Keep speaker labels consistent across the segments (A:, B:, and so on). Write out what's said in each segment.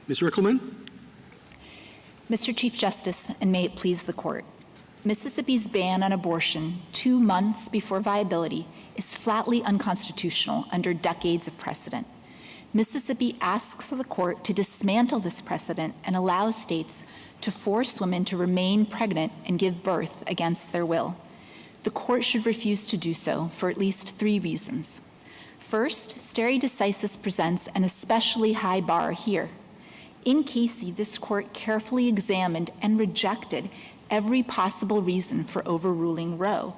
A: Ms. Rickleman?
B: Mr. Chief Justice, and may it please the Court, Mississippi's ban on abortion 2 months before viability is flatly unconstitutional under decades of precedent. Mississippi asks the Court to dismantle this precedent and allow states to force women to remain pregnant and give birth against their will. The Court should refuse to do so for at least 3 reasons. First, stare decisis presents an especially high bar here. In Casey, this Court carefully examined and rejected every possible reason for overruling Roe,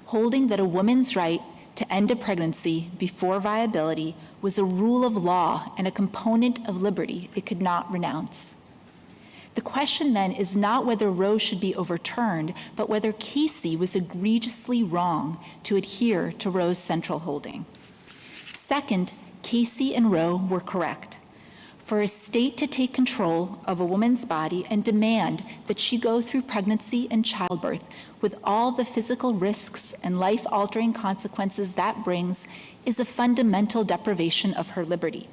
B: holding that a woman's right to end a pregnancy before viability was a rule of law and a component of liberty it could not renounce. The question then is not whether Roe should be overturned, but whether Casey was egregiously wrong to adhere to Roe's central holding. Second, Casey and Roe were correct. For a state to take control of a woman's body and demand that she go through pregnancy and childbirth with all the physical risks and life-altering consequences that brings is a fundamental deprivation of her liberty.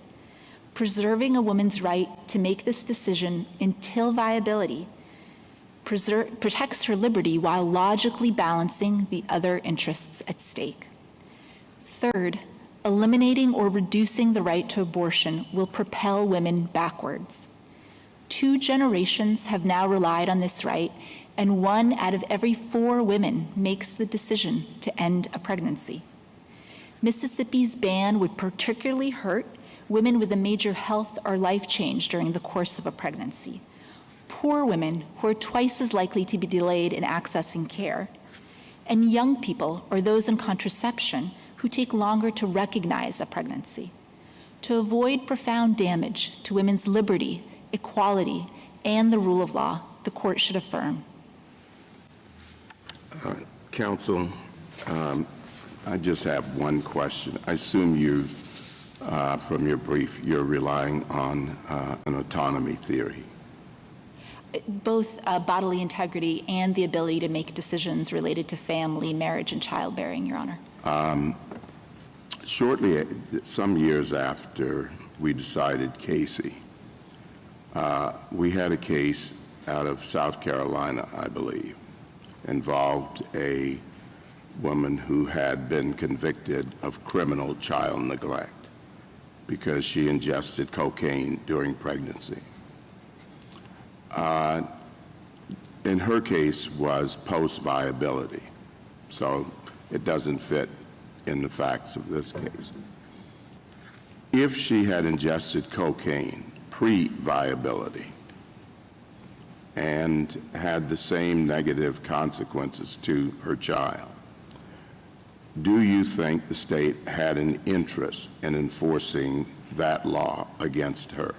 B: Preserving a woman's right to make this decision until viability protects her liberty while logically balancing the other interests at stake. Third, eliminating or reducing the right to abortion will propel women backwards. 2 generations have now relied on this right, and 1 out of every 4 women makes the decision to end a pregnancy. Mississippi's ban would particularly hurt women with a major health or life change during the course of a pregnancy, poor women who are twice as likely to be delayed in accessing care, and young people or those on contraception who take longer to recognize a pregnancy. To avoid profound damage to women's liberty, equality, and the rule of law, the Court should affirm.
C: Counsel, I just have one question. I assume you, from your brief, you're relying on an autonomy theory.
B: Both bodily integrity and the ability to make decisions related to family, marriage, and childbearing, Your Honor.
C: Shortly, some years after we decided Casey, we had a case out of South Carolina, I believe, involved a woman who had been convicted of criminal child neglect because she ingested cocaine during pregnancy. In her case was post-viability, so it doesn't fit in the facts of this case. If she had ingested cocaine pre-viability and had the same negative consequences to her child, do you think the state had an interest in enforcing that law against her?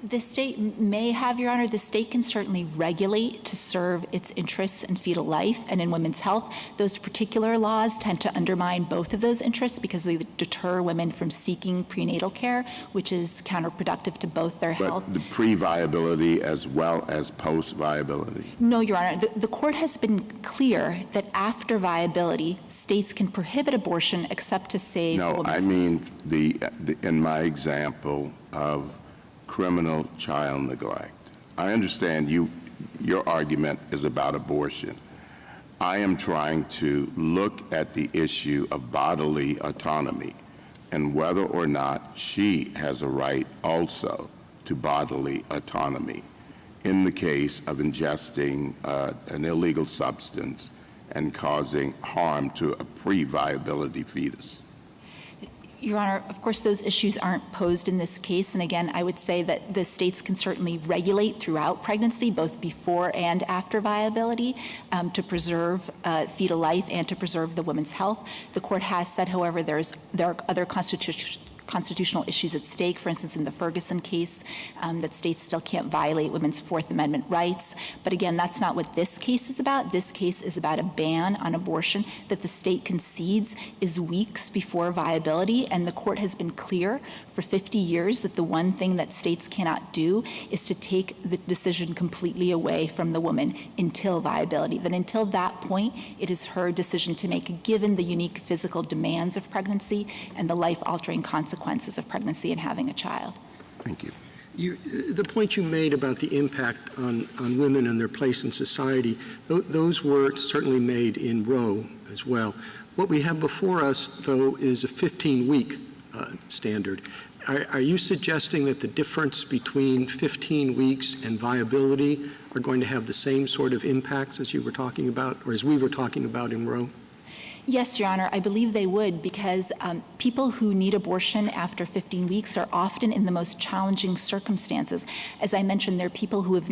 B: The state may have, Your Honor. The state can certainly regulate to serve its interests in fetal life and in women's health. Those particular laws tend to undermine both of those interests because they deter women from seeking prenatal care, which is counterproductive to both their health.
C: But the pre-viability as well as post-viability?
B: No, Your Honor. The Court has been clear that after viability, states can prohibit abortion except to save
C: No,
B: women's
C: I mean in my example of criminal child neglect. I understand your argument is about abortion. I am trying to look at the issue of bodily autonomy and whether or not she has a right also to bodily autonomy in the case of ingesting an illegal substance and causing harm to a pre-viability fetus.
B: Your Honor, of course, those issues aren't posed in this case. And again, I would say that the states can certainly regulate throughout pregnancy, both before and after viability, to preserve fetal life and to preserve the woman's health. The Court has said, however, there are other constitutional issues at stake, for instance, in the Ferguson case, that states still can't violate women's Fourth Amendment rights. But again, that's not what this case is about. This case is about a ban on abortion that the state concedes is weeks before viability. And the Court has been clear for 50 years that the one thing that states cannot do is to take the decision completely away from the woman until viability. That until that point, it is her decision to make, given the unique physical demands of pregnancy and the life-altering consequences of pregnancy and having a child.
C: Thank you.
A: The point you made about the impact on women and their place in society, those were certainly made in Roe as well. What we have before us, though, is a 15-week standard. Are you suggesting that the difference between 15 weeks and viability are going to have the same sort of impacts as you were talking about, or as we were talking about in Roe?
B: Yes, Your Honor, I believe they would, because people who need abortion after 15 weeks are often in the most challenging circumstances. As I mentioned, there are people who have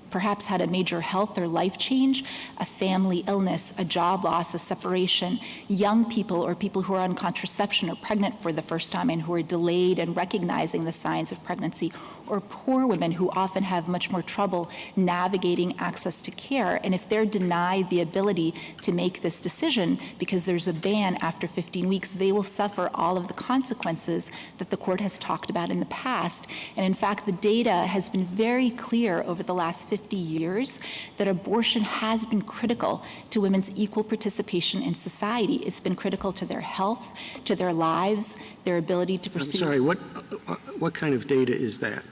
B: perhaps had a major health or life change, a family illness, a job loss, a separation, young people or people who are on contraception or pregnant for the first time and who are delayed in recognizing the signs of pregnancy, or poor women who often have much more trouble navigating access to care. And if they're denied the ability to make this decision because there's a ban after 15 weeks, they will suffer all of the consequences that the court has talked about in the past. And in fact, the data has been very clear over the last 50 years that abortion has been critical to women's equal participation in society. It's been critical to their health, to their lives, their ability to pursue.
A: I'm sorry, what kind of data is that?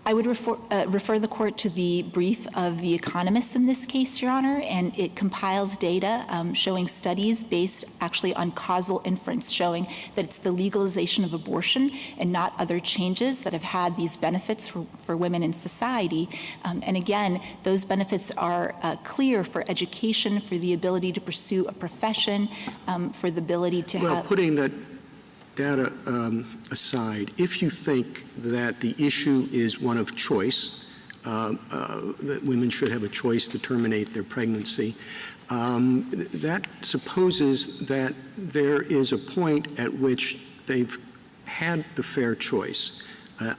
B: I would refer the court to the brief of The Economist in this case, Your Honor, and it compiles data showing studies based actually on causal inference, showing that it's the legalization of abortion and not other changes that have had these benefits for women in society. And again, those benefits are clear for education, for the ability to pursue a profession, for the ability to have—
A: Putting that data aside, if you think that the issue is one of choice, that women should have a choice to terminate their pregnancy, that supposes that there is a point at which they've had the fair choice,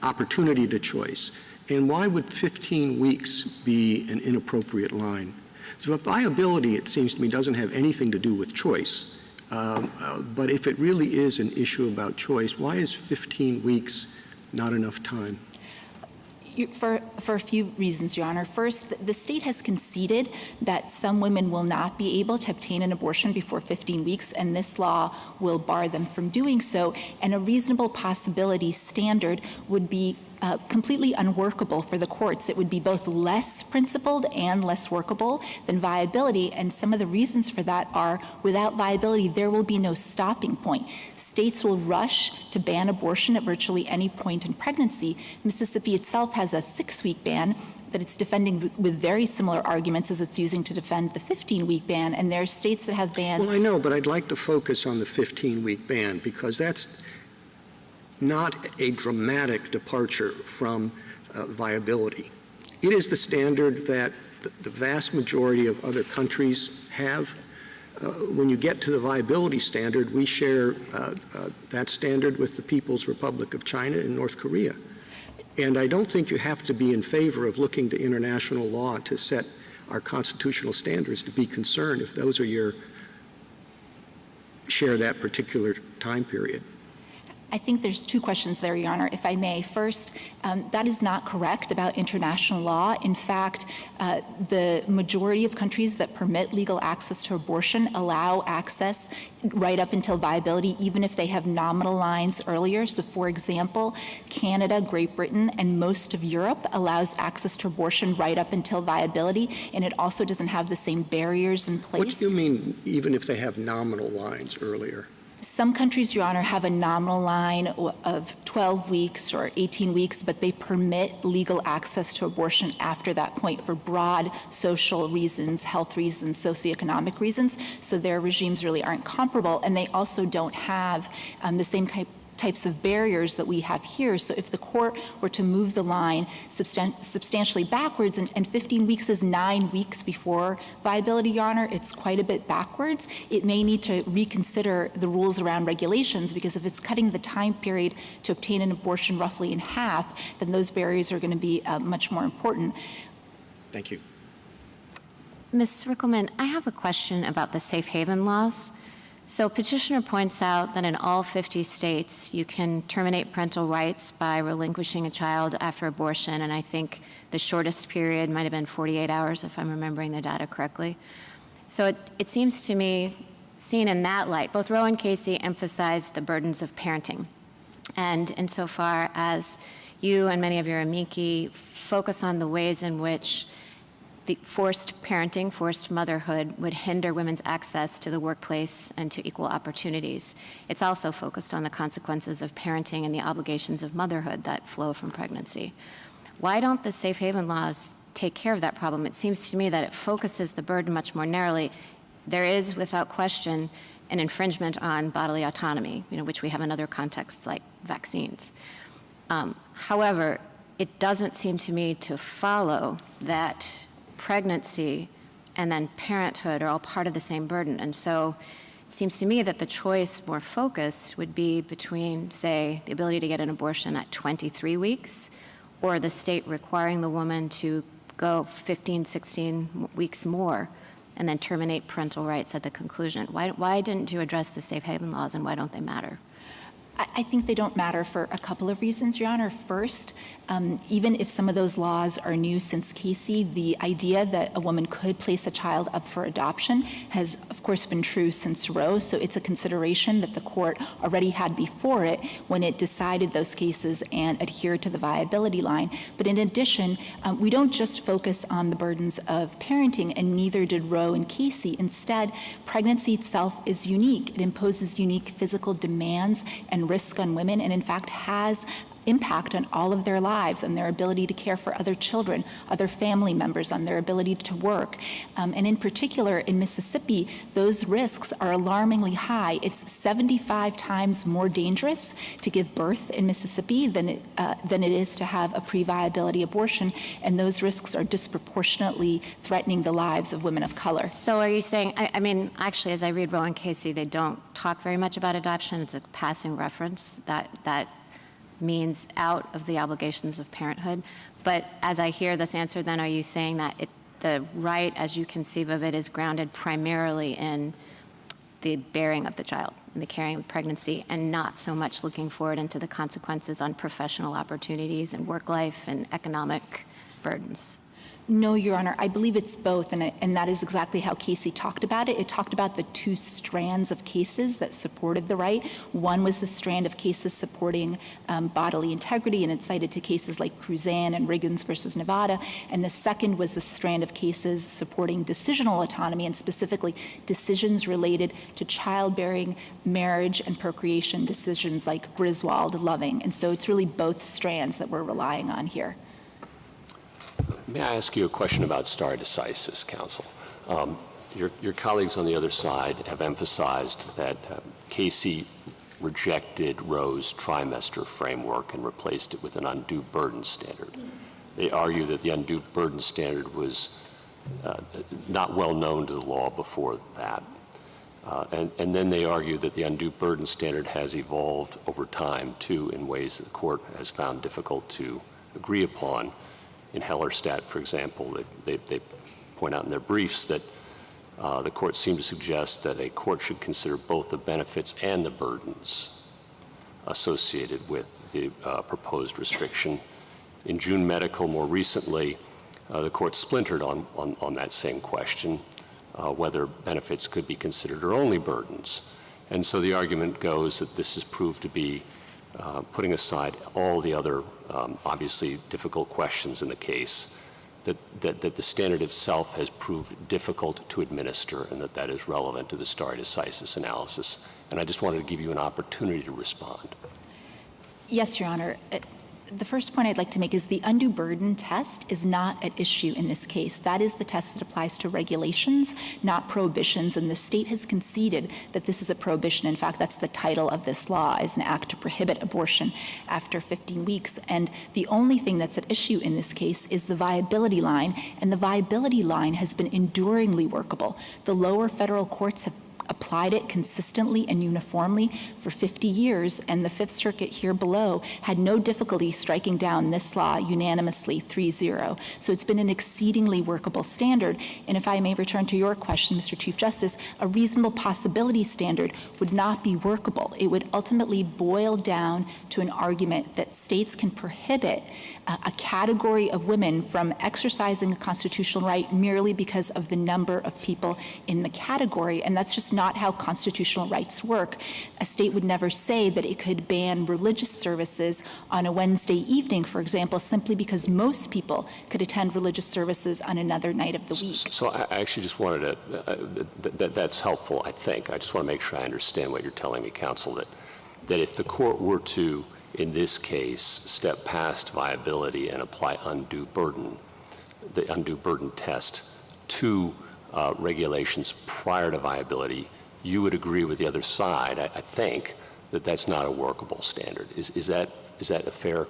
A: opportunity to choice. And why would 15 weeks be an inappropriate line? So viability, it seems to me, doesn't have anything to do with choice. But if it really is an issue about choice, why is 15 weeks not enough time?
B: For a few reasons, Your Honor. First, the state has conceded that some women will not be able to obtain an abortion before 15 weeks, and this law will bar them from doing so. And a reasonable possibility standard would be completely unworkable for the courts. It would be both less principled and less workable than viability, and some of the reasons for that are, without viability, there will be no stopping point. States will rush to ban abortion at virtually any point in pregnancy. Mississippi itself has a 6-week ban that it's defending with very similar arguments as it's using to defend the 15-week ban, and there are states that have bans—
A: Well, I know, but I'd like to focus on the 15-week ban, because that's not a dramatic departure from viability. It is the standard that the vast majority of other countries have. When you get to the viability standard, we share that standard with the People's Republic of China and North Korea. And I don't think you have to be in favor of looking to international law to set our constitutional standards to be concerned if those are share that particular time period.
B: I think there's two questions there, Your Honor, if I may. First, that is not correct about international law. In fact, the majority of countries that permit legal access to abortion allow access right up until viability, even if they have nominal lines earlier. So, for example, Canada, Great Britain, and most of Europe allows access to abortion right up until viability, and it also doesn't have the same barriers in place.
A: What do you mean, even if they have nominal lines earlier?
B: Some countries, Your Honor, have a nominal line of 12 weeks or 18 weeks, but they permit legal access to abortion after that point for broad social reasons, health reasons, socioeconomic reasons. So their regimes really aren't comparable, and they also don't have the same types of barriers that we have here. So if the court were to move the line substantially backwards, and 15 weeks is 9 weeks before viability, Your Honor, it's quite a bit backwards, it may need to reconsider the rules around regulations, because if it's cutting the time period to obtain an abortion roughly in half, then those barriers are going to be much more important.
A: Thank you.
D: Ms. Rickelman, I have a question about the safe haven laws. So petitioner points out that in all 50 states, you can terminate parental rights by relinquishing a child after abortion, and I think the shortest period might have been 48 hours, if I'm remembering the data correctly. So it seems to me, seen in that light, both Roe and Casey emphasized the burdens of parenting And insofar as you and many of your amici focus on the ways in which the forced parenting, forced motherhood would hinder women's access to the workplace and to equal opportunities, it's also focused on the consequences of parenting and the obligations of motherhood that flow from pregnancy. Why don't the safe haven laws take care of that problem? It seems to me that it focuses the burden much more narrowly. There is, without question, an infringement on bodily autonomy, which we have in other contexts like vaccines. However, it doesn't seem to me to follow that pregnancy and then parenthood are all part of the same burden. And so it seems to me that the choice more focused would be between, say, the ability to get an abortion at 23 weeks or the state requiring the woman to go 15, 16 weeks more and then terminate parental rights at the conclusion. Why didn't you address the safe haven laws, and why don't they matter?
B: I think they don't matter for a couple of reasons, Your Honor. First, even if some of those laws are new since Casey, the idea that a woman could place a child up for adoption has, of course, been true since Roe, so it's a consideration that the court already had before it when it decided those cases and adhered to the viability line. But in addition, we don't just focus on the burdens of parenting, and neither did Roe and Casey. Instead, pregnancy itself is unique. It imposes unique physical demands and risk on women, and in fact has impact on all of their lives, on their ability to care for other children, other family members, on their ability to work. And in particular, in Mississippi, those risks are alarmingly high. It's 75 times more dangerous to give birth in Mississippi than it is to have a pre-viability abortion, and those risks are disproportionately threatening the lives of women of color.
D: So are you saying, I mean, actually, as I read Roe and Casey, they don't talk very much about adoption. It's a passing reference that means out of the obligations of parenthood. But as I hear this answer, then are you saying that the right, as you conceive of it, is grounded primarily in the bearing of the child, in the carrying of pregnancy, and not so much looking forward into the consequences on professional opportunities and work life and economic burdens?
B: No, Your Honor, I believe it's both, and that is exactly how Casey talked about it. It talked about the two strands of cases that supported the right. One was the strand of cases supporting bodily integrity, and it cited to cases like Cruzan and Riggins versus Nevada. And the second was the strand of cases supporting decisional autonomy, and specifically decisions related to childbearing, marriage, and procreation decisions like Griswold, Loving. And so it's really both strands that we're relying on here.
E: May I ask you a question about stare decisis, counsel? Your colleagues on the other side have emphasized that Casey rejected Roe's trimester framework and replaced it with an undue burden standard. They argue that the undue burden standard was not well known to the law before that. And then they argue that the undue burden standard has evolved over time, too, in ways that the court has found difficult to agree upon. In Hellerstedt, for example, they point out in their briefs that the court seemed to suggest that a court should consider both the benefits and the burdens associated with the proposed restriction. In June Medical, more recently, the court splintered on that same question, whether benefits could be considered or only burdens. And so the argument goes that this has proved to be putting aside all the other obviously difficult questions in the case, that the standard itself has proved difficult to administer, and that is relevant to the stare decisis analysis. And I just wanted to give you an opportunity to respond.
B: Yes, Your Honor. The first point I'd like to make is the undue burden test is not at issue in this case. That is the test that applies to regulations, not prohibitions, and the state has conceded that this is a prohibition. In fact, that's the title of this law, is an act to prohibit abortion after 15 weeks. And the only thing that's at issue in this case is the viability line, and the viability line has been enduringly workable. The lower federal courts have applied it consistently and uniformly for 50 years, and the Fifth Circuit here below had no difficulty striking down this law unanimously 3-0. So it's been an exceedingly workable standard. And if I may return to your question, Mr. Chief Justice, a reasonable possibility standard would not be workable. It would ultimately boil down to an argument that states can prohibit a category of women from exercising a constitutional right merely because of the number of people in the category, and that's just not how constitutional rights work. A state would never say that it could ban religious services on a Wednesday evening, for example, simply because most people could attend religious services on another night of the week.
E: So I actually just wanted to, that's helpful, I think. I just want to make sure I understand what you're telling me, counsel, that if the court were to, in this case, step past viability and apply undue burden, the undue burden test to regulations prior to viability, you would agree with the other side, I think, that that's not a workable standard. Is that a fair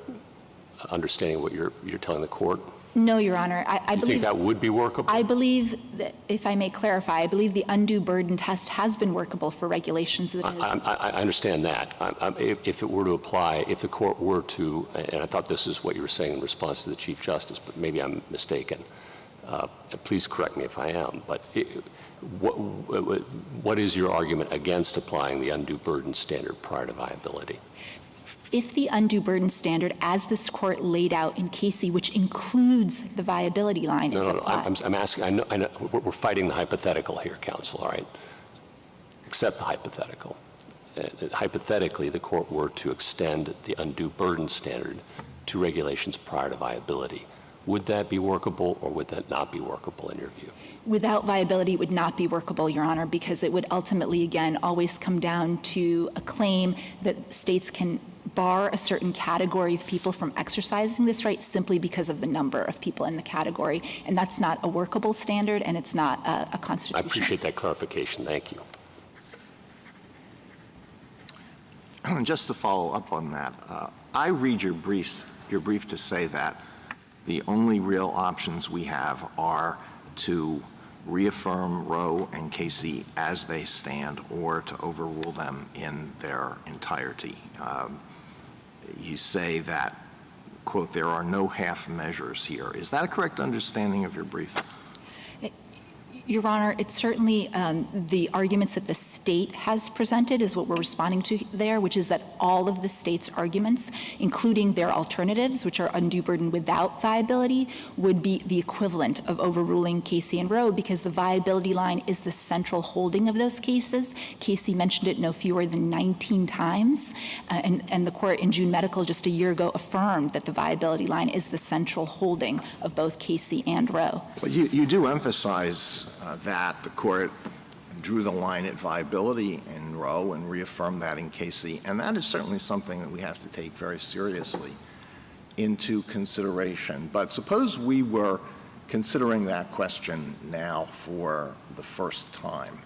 E: understanding of what you're telling the court?
B: No, Your Honor. I
E: You
B: believe
E: think that would be workable?
B: I believe that, if I may clarify, I believe the undue burden test has been workable for regulations that
E: I understand that. If it were to apply, if the court were to, and I thought this is what you were saying in response to the Chief Justice, but maybe I'm mistaken. Please correct me if I am, but what is your argument against applying the undue burden standard prior to viability?
B: If the undue burden standard, as this court laid out in Casey, which includes the viability line, is applied.
E: I'm asking, I know, we're fighting the hypothetical here, counsel, all right? Accept the hypothetical. Hypothetically, the court were to extend the undue burden standard to regulations prior to viability. Would that be workable, or would that not be workable in your view?
B: Without viability, it would not be workable, Your Honor, because it would ultimately, again, always come down to a claim that states can bar a certain category of people from exercising this right simply because of the number of people in the category. And that's not a workable standard, and it's not a constitutional.
E: I appreciate that clarification. Thank you.
F: Just to follow up on that, I read your brief to say that the only real options we have are to reaffirm Roe and Casey as they stand, or to overrule them in their entirety. You say that, quote, there are no half measures here. Is that a correct understanding of your brief?
B: Your Honor, it's certainly the arguments that the state has presented is what we're responding to there, which is that all of the state's arguments, including their alternatives, which are undue burden without viability, would be the equivalent of overruling Casey and Roe, because the viability line is the central holding of those cases. Casey mentioned it no fewer than 19 times, and the court in June Medical just a year ago affirmed that the viability line is the central holding of both Casey and Roe.
F: Well, you do emphasize that the court drew the line at viability in Roe and reaffirmed that in Casey, and that is certainly something that we have to take very seriously into consideration. But suppose we were considering that question now for the first time.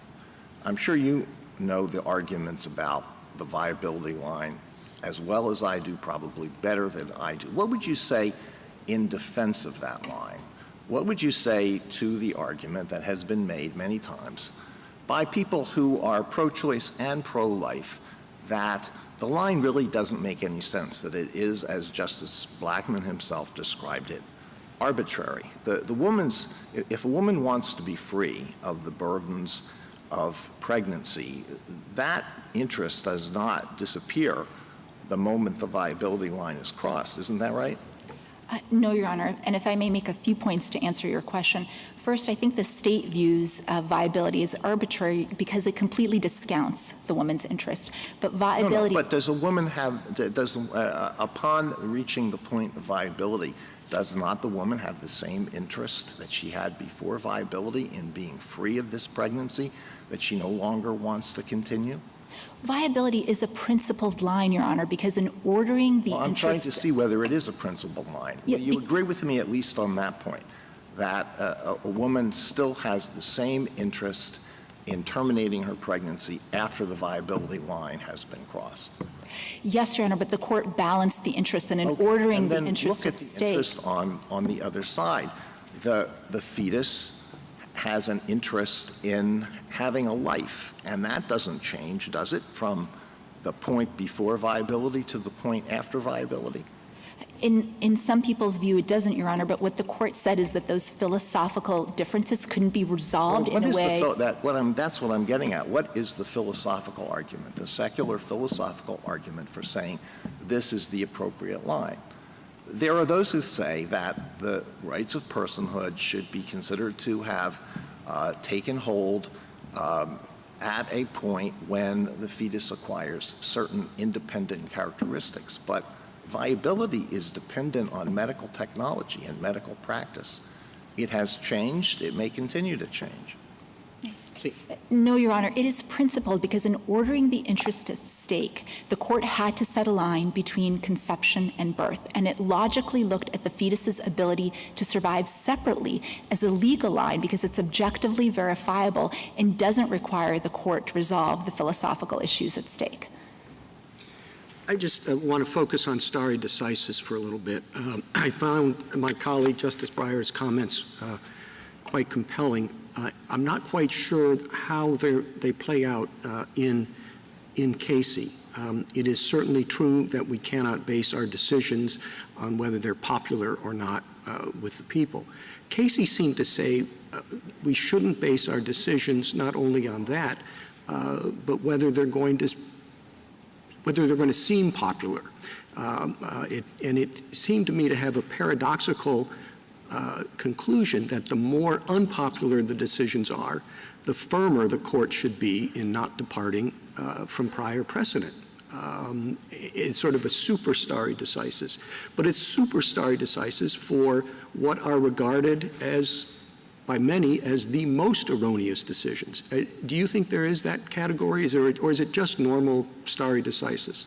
F: I'm sure you know the arguments about the viability line as well as I do, probably better than I do. What would you say in defense of that line? What would you say to the argument that has been made many times by people who are pro-choice and pro-life that the line really doesn't make any sense, that it is, as Justice Blackmun himself described it, arbitrary? If a woman wants to be free of the burdens of pregnancy, that interest does not disappear the moment the viability line is crossed. Isn't that right?
B: No, Your Honor, and if I may make a few points to answer your question. First, I think the state views viability as arbitrary because it completely discounts the woman's interest. But viability—
F: No, but does a woman have, upon reaching the point of viability, does not the woman have the same interest that she had before viability in being free of this pregnancy that she no longer wants to continue?
B: Viability is a principled line, Your Honor, because in ordering the
F: I'm
B: interest—
F: trying to see whether it is a principled line.
B: Yes,
F: You agree with me at least on that point, that a woman still has the same interest in terminating her pregnancy after the viability line has been crossed?
B: Yes, Your Honor, but the court balanced the interest, and in ordering the interest at stake—
F: And then look at the interest on the other side. The fetus has an interest in having a life, and that doesn't change, does it, from the point before viability to the point after viability?
B: In some people's view, it doesn't, Your Honor, but what the court said is that those philosophical differences couldn't be resolved in a way—
F: That's what I'm getting at. What is the philosophical argument, the secular philosophical argument for saying this is the appropriate line? There are those who say that the rights of personhood should be considered to have taken hold at a point when the fetus acquires certain independent characteristics. But viability is dependent on medical technology and medical practice. It has changed. It may continue to change.
B: No, Your Honor, it is principled because in ordering the interest at stake, the court had to set a line between conception and birth, and it logically looked at the fetus's ability to survive separately as a legal line because it's objectively verifiable and doesn't require the court to resolve the philosophical issues at stake.
A: I just want to focus on stare decisis for a little bit. I found my colleague, Justice Breyer's comments quite compelling. I'm not quite sure how they play out in Casey. It is certainly true that we cannot base our decisions on whether they're popular or not with the people. Casey seemed to say we shouldn't base our decisions not only on that, but whether they're going to seem popular. And it seemed to me to have a paradoxical conclusion that the more unpopular the decisions are, the firmer the court should be in not departing from prior precedent. It's sort of a super stare decisis, but it's super stare decisis for what are regarded as, by many, as the most erroneous decisions. Do you think there is that category, or is it just normal stare decisis?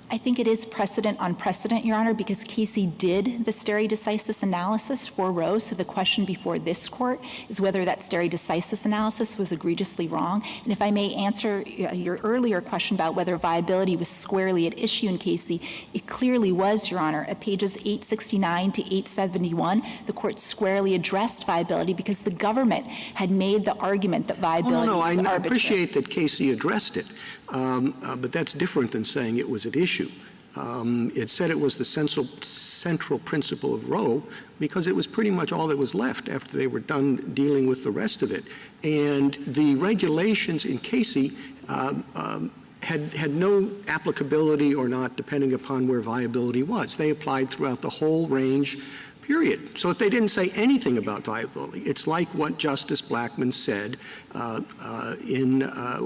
B: I think it is precedent on precedent, Your Honor, because Casey did the stare decisis analysis for Roe. So the question before this court is whether that stare decisis analysis was egregiously wrong. And if I may answer your earlier question about whether viability was squarely at issue in Casey, it clearly was, Your Honor. At pages 869 to 871, the court squarely addressed viability because the government had made the argument that viability was arbitrary.
A: I appreciate that Casey addressed it. But that's different than saying it was at issue. It said it was the central principle of Roe because it was pretty much all that was left after they were done dealing with the rest of it. And the regulations in Casey had no applicability or not depending upon where viability was. They applied throughout the whole range, period. So if they didn't say anything about viability, it's like what Justice Blackmun said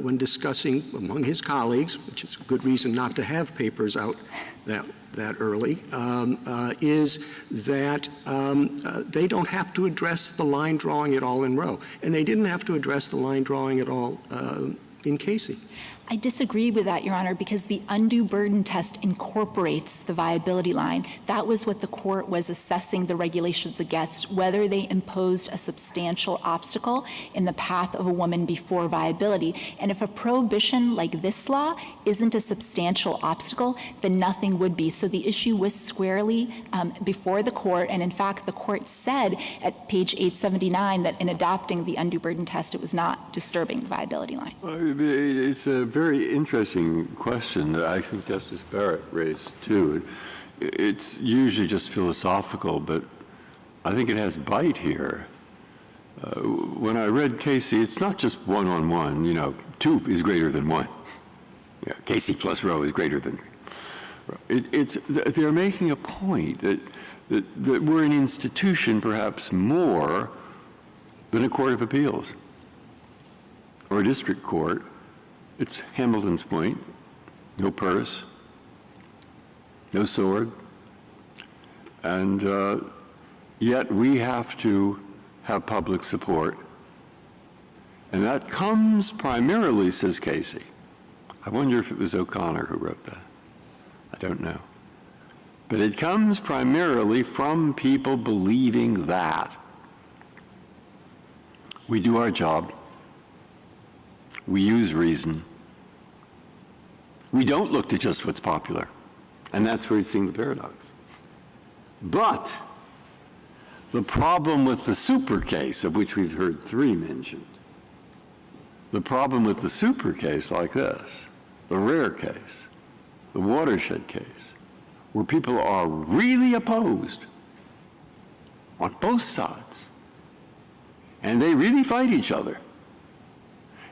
A: when discussing among his colleagues, which is a good reason not to have papers out that early, is that they don't have to address the line drawing at all in Roe. And they didn't have to address the line drawing at all in Casey.
B: I disagree with that, Your Honor, because the undue burden test incorporates the viability line. That was what the court was assessing the regulations against, whether they imposed a substantial obstacle in the path of a woman before viability. And if a prohibition like this law isn't a substantial obstacle, then nothing would be. So the issue was squarely before the court, and in fact, the court said at page 879 that in adopting the undue burden test, it was not disturbing the viability line.
G: It's a very interesting question that I think Justice Barrett raised, too. It's usually just philosophical, but I think it has bite here. When I read Casey, it's not just one-on-one, two is greater than one. Yeah, Casey plus Roe is greater than. They're making a point that we're an institution perhaps more than a court of appeals or a district court. It's Hamilton's point, no purse, no sword, and yet we have to have public support. And that comes primarily, says Casey. I wonder if it was O'Connor who wrote that. I don't know. But it comes primarily from people believing that we do our job, we use reason, we don't look to just what's popular. And that's where you're seeing the paradox. But the problem with the super case, of which we've heard three mentioned, the problem with the super case like this, the rare case, the watershed case, where people are really opposed on both sides, and they really fight each other,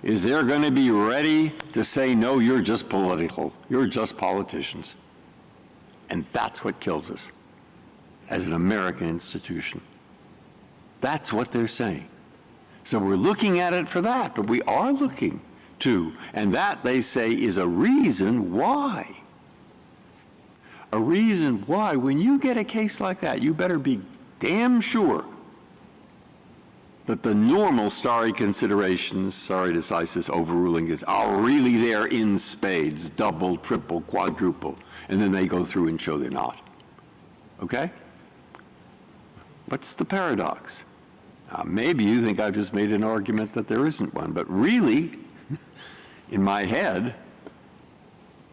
G: is they're going to be ready to say, no, you're just political, you're just politicians. And that's what kills us as an American institution. That's what they're saying. So we're looking at it for that, but we are looking too. And that, they say, is a reason why. A reason why, when you get a case like that, you better be damn sure that the normal stare considerations, stare decisis overruling are really there in spades, double, triple, quadruple, and then they go through and show they're not. Okay? What's the paradox? Maybe you think I've just made an argument that there isn't one, but really, in my head,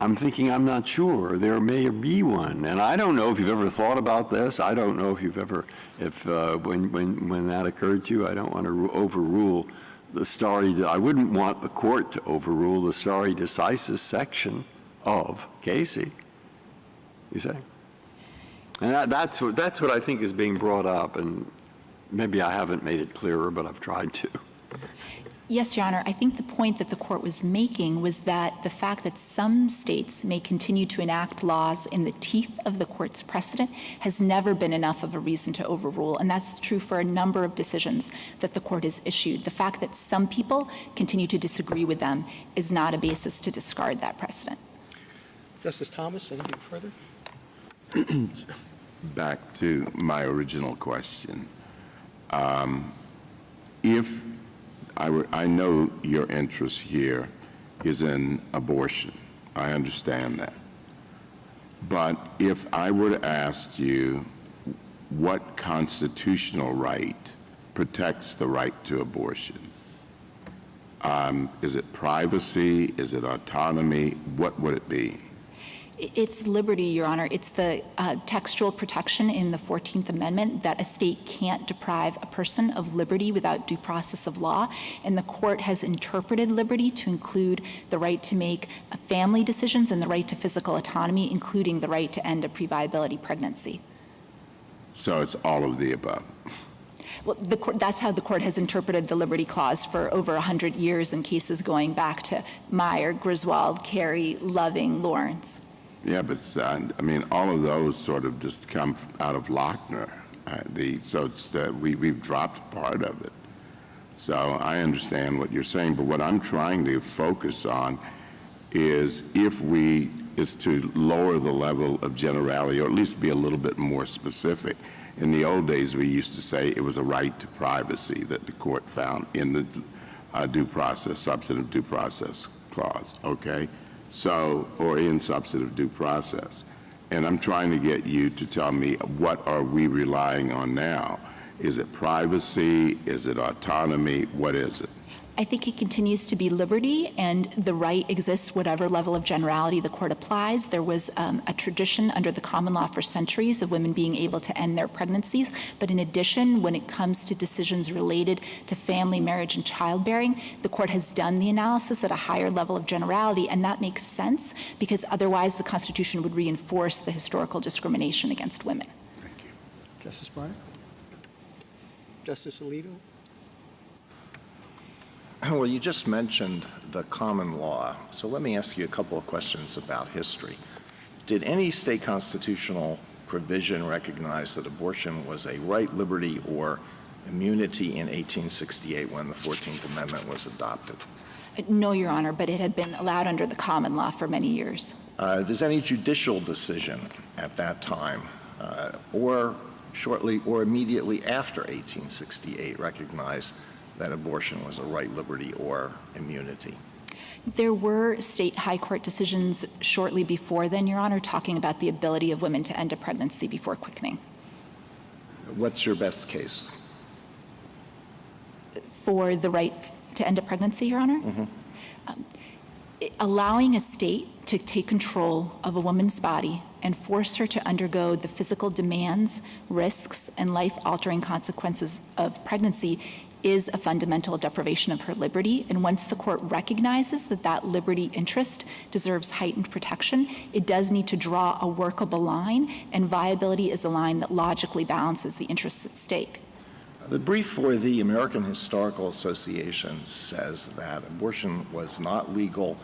G: I'm thinking I'm not sure. There may be one. And I don't know if you've ever thought about this. I don't know if you've ever, when that occurred to you, I don't want to overrule the stare. I wouldn't want the court to overrule the stare decisis section of Casey. You say? And that's what I think is being brought up. And maybe I haven't made it clearer, but I've tried to.
B: Yes, Your Honor. I think the point that the court was making was that the fact that some states may continue to enact laws in the teeth of the court's precedent has never been enough of a reason to overrule. And that's true for a number of decisions that the court has issued. The fact that some people continue to disagree with them is not a basis to discard that precedent.
A: Justice Thomas, anything further?
C: Back to my original question. I know your interest here is in abortion. I understand that. But if I were to ask you what constitutional right protects the right to abortion, is it privacy? Is it autonomy? What would it be?
B: It's liberty, Your Honor. It's the textual protection in the 14th Amendment that a state can't deprive a person of liberty without due process of law. And the court has interpreted liberty to include the right to make family decisions and the right to physical autonomy, including the right to end a pre-viability pregnancy.
C: So it's all of the above.
B: Well, that's how the court has interpreted the Liberty Clause for over 100 years in cases going back to Meyer, Griswold, Carey, Loving, Lawrence.
C: Yeah, but I mean, all of those sort of just come out of Lochner. So it's we've dropped part of it. So I understand what you're saying, but what I'm trying to focus on is to lower the level of generality, or at least be a little bit more specific. In the old days, we used to say it was a right to privacy that the court found in the due process, substantive due process clause, okay? So, or in substantive due process. And I'm trying to get you to tell me, what are we relying on now? Is it privacy? Is it autonomy? What is it?
B: I think it continues to be liberty, and the right exists whatever level of generality the court applies. There was a tradition under the common law for centuries of women being able to end their pregnancies. But in addition, when it comes to decisions related to family, marriage, and childbearing, the court has done the analysis at a higher level of generality, and that makes sense because otherwise the Constitution would reinforce the historical discrimination against women.
C: Thank you.
A: Justice Breyer? Justice Alito?
F: Well, you just mentioned the common law, so let me ask you a couple of questions about history. Did any state constitutional provision recognize that abortion was a right, liberty, or immunity in 1868 when the 14th Amendment was adopted?
B: No, Your Honor, but it had been allowed under the common law for many years.
F: Does any judicial decision at that time, or shortly or immediately after 1868, recognize that abortion was a right, liberty, or immunity?
B: There were state high court decisions shortly before then, Your Honor, talking about the ability of women to end a pregnancy before quickening.
F: What's your best case?
B: For the right to end a pregnancy, Your Honor? Mm-hmm. Allowing a state to take control of a woman's body and force her to undergo the physical demands, risks, and life-altering consequences of pregnancy is a fundamental deprivation of her liberty. And once the court recognizes that that liberty interest deserves heightened protection, it does need to draw a workable line, and viability is a line that logically balances the interests at stake.
F: The brief for the American Historical Association says that abortion was not legal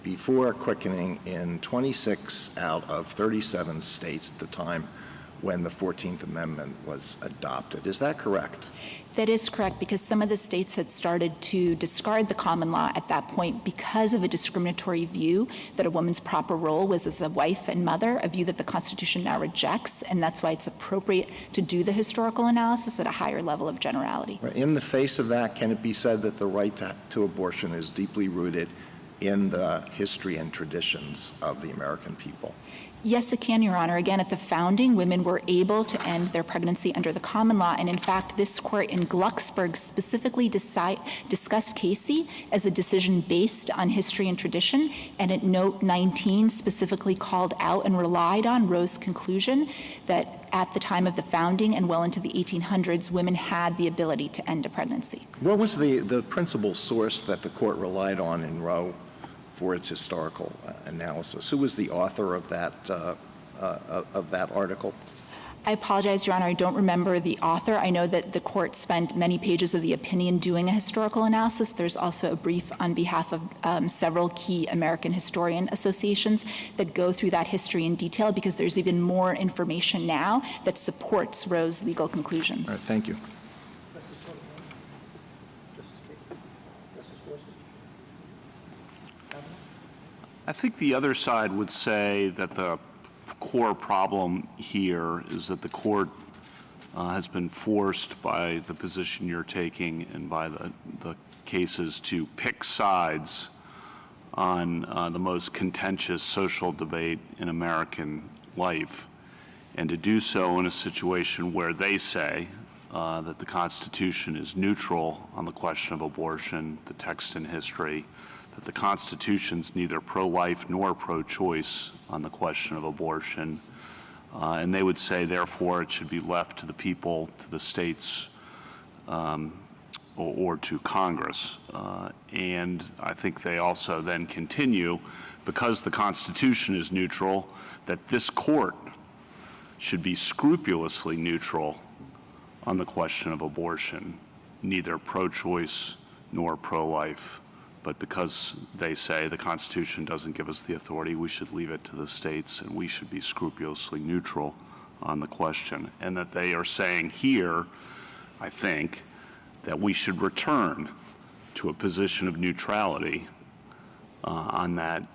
F: before quickening in 26 out of 37 states at the time when the 14th Amendment was adopted. Is that correct?
B: That is correct, because some of the states had started to discard the common law at that point because of a discriminatory view that a woman's proper role was as a wife and mother, a view that the Constitution now rejects, and that's why it's appropriate to do the historical analysis at a higher level of generality.
F: In the face of that, can it be said that the right to abortion is deeply rooted in the history and traditions of the American people?
B: Yes, it can, Your Honor. Again, at the founding, women were able to end their pregnancy under the common law. And in fact, this court in Glucksburg specifically discussed Casey as a decision based on history and tradition. And at note 19 specifically called out and relied on Roe's conclusion that at the time of the founding and well into the 1800s, women had the ability to end a pregnancy.
F: What was the principal source that the court relied on in Roe for its historical analysis? Who was the author of that article?
B: I apologize, Your Honor, I don't remember the author. I know that the court spent many pages of the opinion doing a historical analysis. There's also a brief on behalf of several key American historian associations that go through that history in detail, because there's even more information now that supports Roe's legal conclusions.
F: All right, thank you.
H: I think the other side would say that the core problem here is that the court has been forced by the position you're taking and by the cases to pick sides on the most contentious social debate in American life, and to do so in a situation where they say that the Constitution is neutral on the question of abortion, the text and history, that the Constitution's neither pro-life nor pro-choice on the question of abortion, and they would say, therefore, it should be left to the people, to the states, or to Congress. And I think they also then continue, because the Constitution is neutral, that this court should be scrupulously neutral on the question of abortion, neither pro-choice nor pro-life. But because they say the Constitution doesn't give us the authority, we should leave it to the states, and we should be scrupulously neutral on the question. And that they are saying here, I think, that we should return to a position of neutrality on that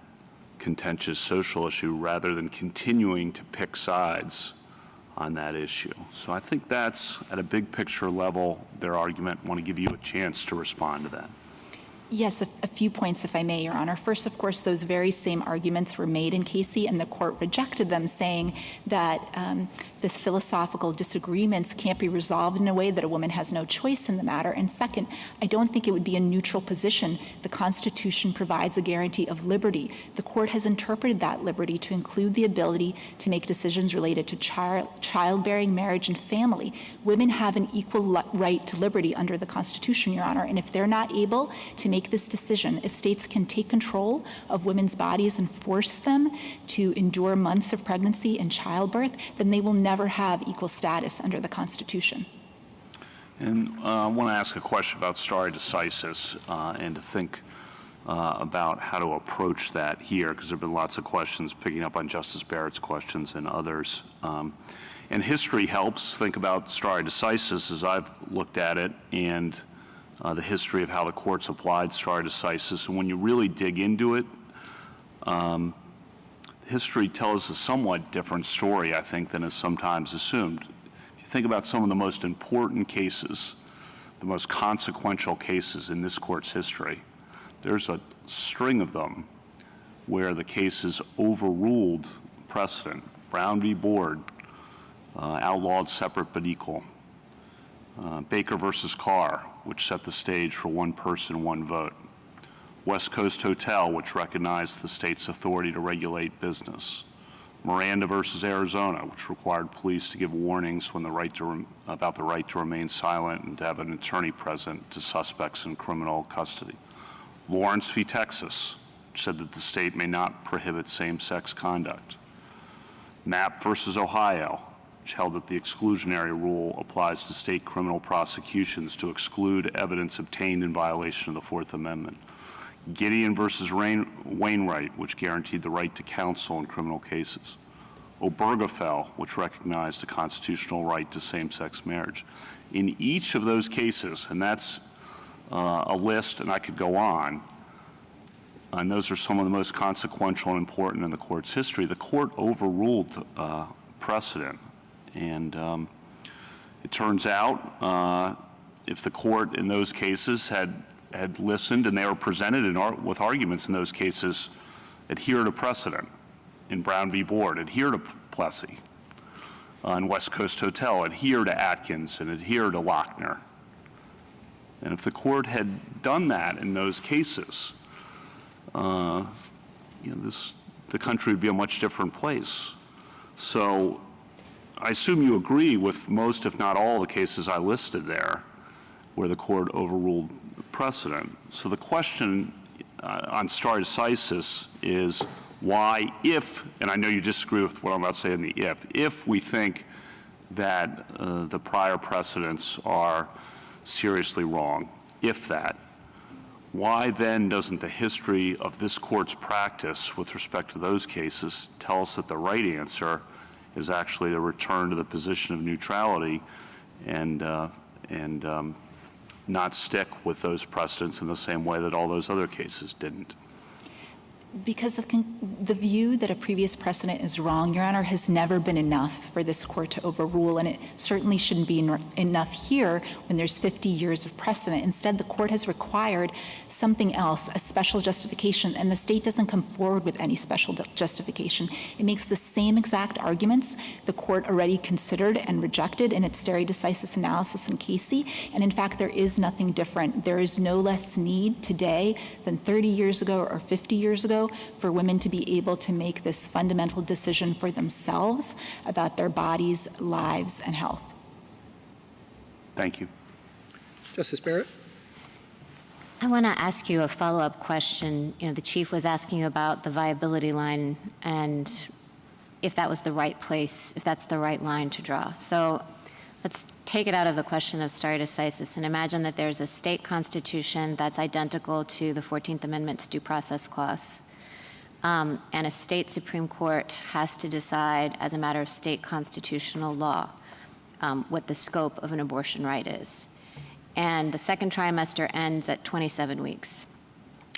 H: contentious social issue, rather than continuing to pick sides on that issue. So I think that's, at a big picture level, their argument. I want to give you a chance to respond to that.
B: Yes, a few points, if I may, Your Honor. First, of course, those very same arguments were made in Casey, and the court rejected them, saying that this philosophical disagreements can't be resolved in a way that a woman has no choice in the matter. And second, I don't think it would be a neutral position. The Constitution provides a guarantee of liberty. The court has interpreted that liberty to include the ability to make decisions related to childbearing, marriage, and family. Women have an equal right to liberty under the Constitution, Your Honor, and if they're not able to make this decision, if states can take control of women's bodies and force them to endure months of pregnancy and childbirth, then they will never have equal status under the Constitution.
H: And I want to ask a question about stare decisis and to think about how to approach that here, because there have been lots of questions picking up on Justice Barrett's questions and others. And history helps think about stare decisis as I've looked at it, and the history of how the courts applied stare decisis. And when you really dig into it, history tells a somewhat different story, I think, than is sometimes assumed. If you think about some of the most important cases, the most consequential cases in this court's history, there's a string of them where the cases overruled precedent. Brown v. Board outlawed separate but equal. Baker versus Carr, which set the stage for one person, one vote. West Coast Hotel, which recognized the state's authority to regulate business. Miranda versus Arizona, which required police to give warnings when about the right to remain silent and to have an attorney present to suspects in criminal custody. Lawrence v. Texas, which said that the state may not prohibit same-sex conduct. Mapp versus Ohio, which held that the exclusionary rule applies to state criminal prosecutions to exclude evidence obtained in violation of the Fourth Amendment. Gideon versus Wainwright, which guaranteed the right to counsel in criminal cases. Obergefell, which recognized a constitutional right to same-sex marriage. In each of those cases, and that's a list, and I could go on, and those are some of the most consequential and important in the court's history, the court overruled precedent. And it turns out if the court in those cases had listened, and they were presented with arguments in those cases, adhere to precedent. In Brown v. Board, adhere to Plessy. In West Coast Hotel, adhere to Atkins and adhere to Lochner. And if the court had done that in those cases, the country would be a much different place. So I assume you agree with most, if not all, the cases I listed there where the court overruled precedent. So the question on stare decisis is why, if, and I know you disagree with what I'm about to say in the if we think that the prior precedents are seriously wrong, if that, why then doesn't the history of this court's practice with respect to those cases tell us that the right answer is actually to return to the position of neutrality and not stick with those precedents in the same way that all those other cases didn't?
B: Because the view that a previous precedent is wrong, Your Honor, has never been enough for this court to overrule, and it certainly shouldn't be enough here when there's 50 years of precedent. Instead, the court has required something else, a special justification, and the state doesn't come forward with any special justification. It makes the same exact arguments the court already considered and rejected in its stare decisis analysis in Casey, and in fact, there is nothing different. There is no less need today than 30 years ago or 50 years ago for women to be able to make this fundamental decision for themselves about their bodies, lives, and health.
H: Thank you.
A: Justice Barrett?
D: I want to ask you a follow-up question. The Chief was asking about the viability line and if that was the right place, if that's the right line to draw. So let's take it out of the question of stare decisis and imagine that there's a state constitution that's identical to the 14th Amendment's due process clause. And a state Supreme Court has to decide as a matter of state constitutional law what the scope of an abortion right is. And the second trimester ends at 27 weeks.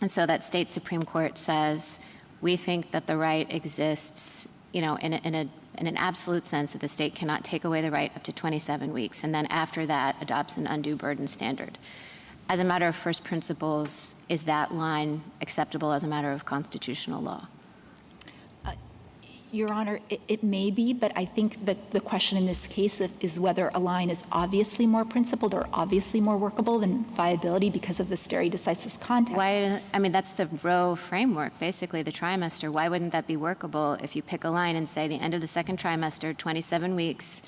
D: And so that state Supreme Court says, we think that the right exists, in an absolute sense that the state cannot take away the right up to 27 weeks. And then after that, adopts an undue burden standard. As a matter of first principles, is that line acceptable as a matter of constitutional law?
B: Your Honor, it may be, but I think that the question in this case is whether a line is obviously more principled or obviously more workable than viability because of the stare decisis context.
D: That's the Roe framework, basically the trimester. Why wouldn't that be workable if you pick a line and say the end of the second trimester, 27 weeks,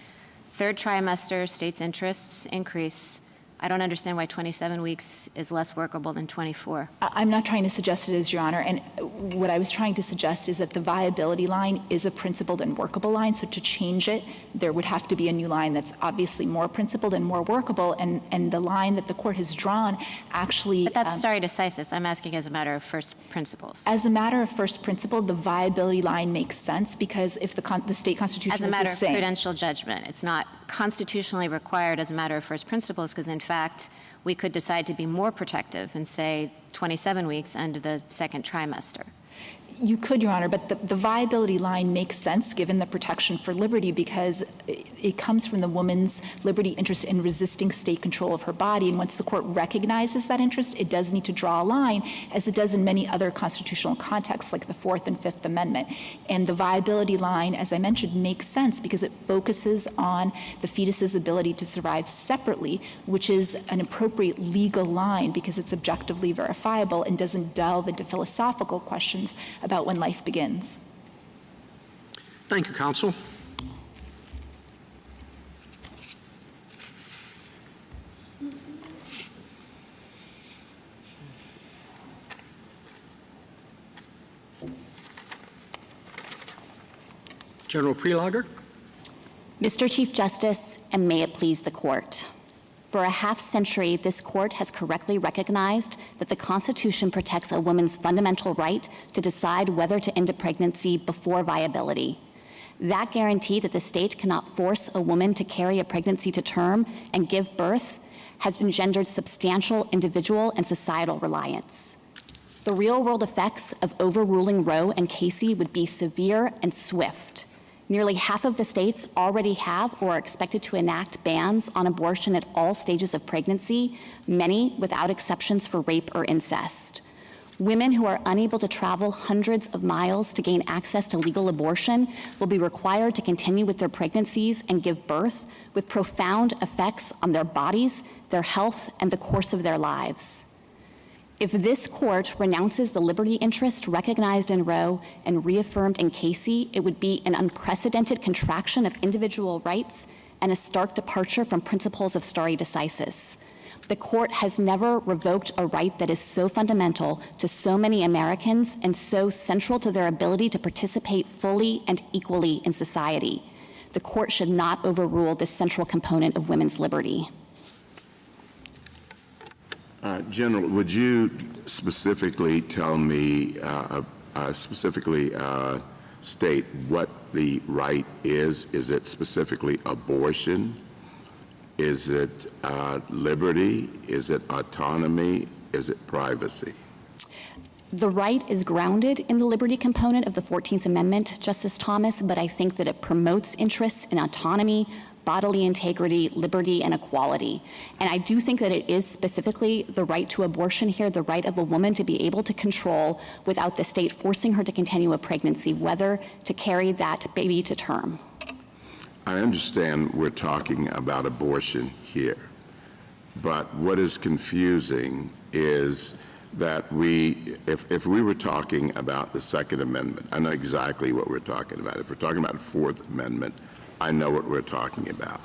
D: third trimester, states' interests increase? I don't understand why 27 weeks is less workable than 24.
B: I'm not trying to suggest it is, Your Honor. And what I was trying to suggest is that the viability line is a principled and workable line. So to change it, there would have to be a new line that's obviously more principled and more workable. And the line that the court has drawn actually...
D: But that's stare decisis. I'm asking as a matter of first principles.
B: As a matter of first principle, the viability line makes sense because if the state constitution is the same...
D: As a matter of prudential judgment. It's not constitutionally required as a matter of first principles because, in fact, we could decide to be more protective and say 27 weeks end of the second trimester.
B: You could, Your Honor, but the viability line makes sense given the protection for liberty because it comes from the woman's liberty interest in resisting state control of her body. And once the court recognizes that interest, it does need to draw a line, as it does in many other constitutional contexts like the Fourth and Fifth Amendment. And the viability line, as I mentioned, makes sense because it focuses on the fetus's ability to survive separately, which is an appropriate legal line because it's objectively verifiable and doesn't delve into philosophical questions about when life begins.
A: Thank you, counsel. General Prelogar.
I: Mr. Chief Justice, and may it please the court. For a half-century, this court has correctly recognized that the Constitution protects a woman's fundamental right to decide whether to end a pregnancy before viability. That guarantee that the state cannot force a woman to carry a pregnancy to term and give birth has engendered substantial individual and societal reliance. The real-world effects of overruling Roe and Casey would be severe and swift. Nearly half of the states already have or are expected to enact bans on abortion at all stages of pregnancy, many without exceptions for rape or incest. Women who are unable to travel hundreds of miles to gain access to legal abortion will be required to continue with their pregnancies and give birth, with profound effects on their bodies, their health, and the course of their lives. If this court renounces the liberty interest recognized in Roe and reaffirmed in Casey, it would be an unprecedented contraction of individual rights and a stark departure from principles of stare decisis. The court has never revoked a right that is so fundamental to so many Americans and so central to their ability to participate fully and equally in society. The court should not overrule this central component of women's liberty.
C: General, would you specifically tell me, state what the right is? Is it specifically abortion? Is it liberty? Is it autonomy? Is it privacy?
I: The right is grounded in the liberty component of the 14th Amendment, Justice Thomas, but I think that it promotes interests in autonomy, bodily integrity, liberty, and equality. And I do think that it is specifically the right to abortion here, the right of a woman to be able to control without the state forcing her to continue a pregnancy, whether to carry that baby to term.
C: I understand we're talking about abortion here, but what is confusing is that if we were talking about the Second Amendment, I know exactly what we're talking about. If we're talking about the Fourth Amendment, I know what we're talking about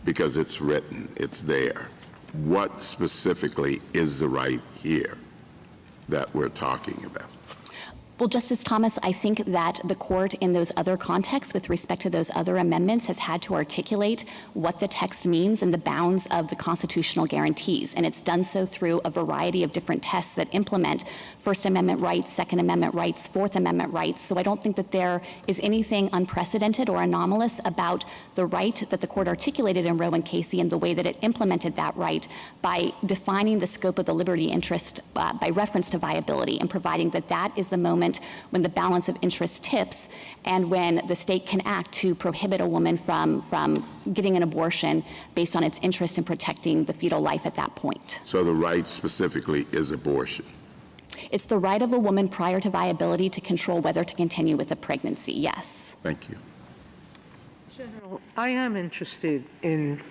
C: because it's written, it's there. What specifically is the right here that we're talking about?
I: Well, Justice Thomas, I think that the court in those other contexts with respect to those other amendments has had to articulate what the text means and the bounds of the constitutional guarantees. And it's done so through a variety of different tests that implement First Amendment rights, Second Amendment rights, Fourth Amendment rights. So I don't think that there is anything unprecedented or anomalous about the right that the court articulated in Roe and Casey and the way that it implemented that right by defining the scope of the liberty interest by reference to viability and providing that that is the moment when the balance of interest tips and when the state can act to prohibit a woman from getting an abortion based on its interest in protecting the fetal life at that point.
C: So the right specifically is abortion?
I: It's the right of a woman prior to viability to control whether to continue with a pregnancy, yes.
C: Thank you.
J: General, I am interested in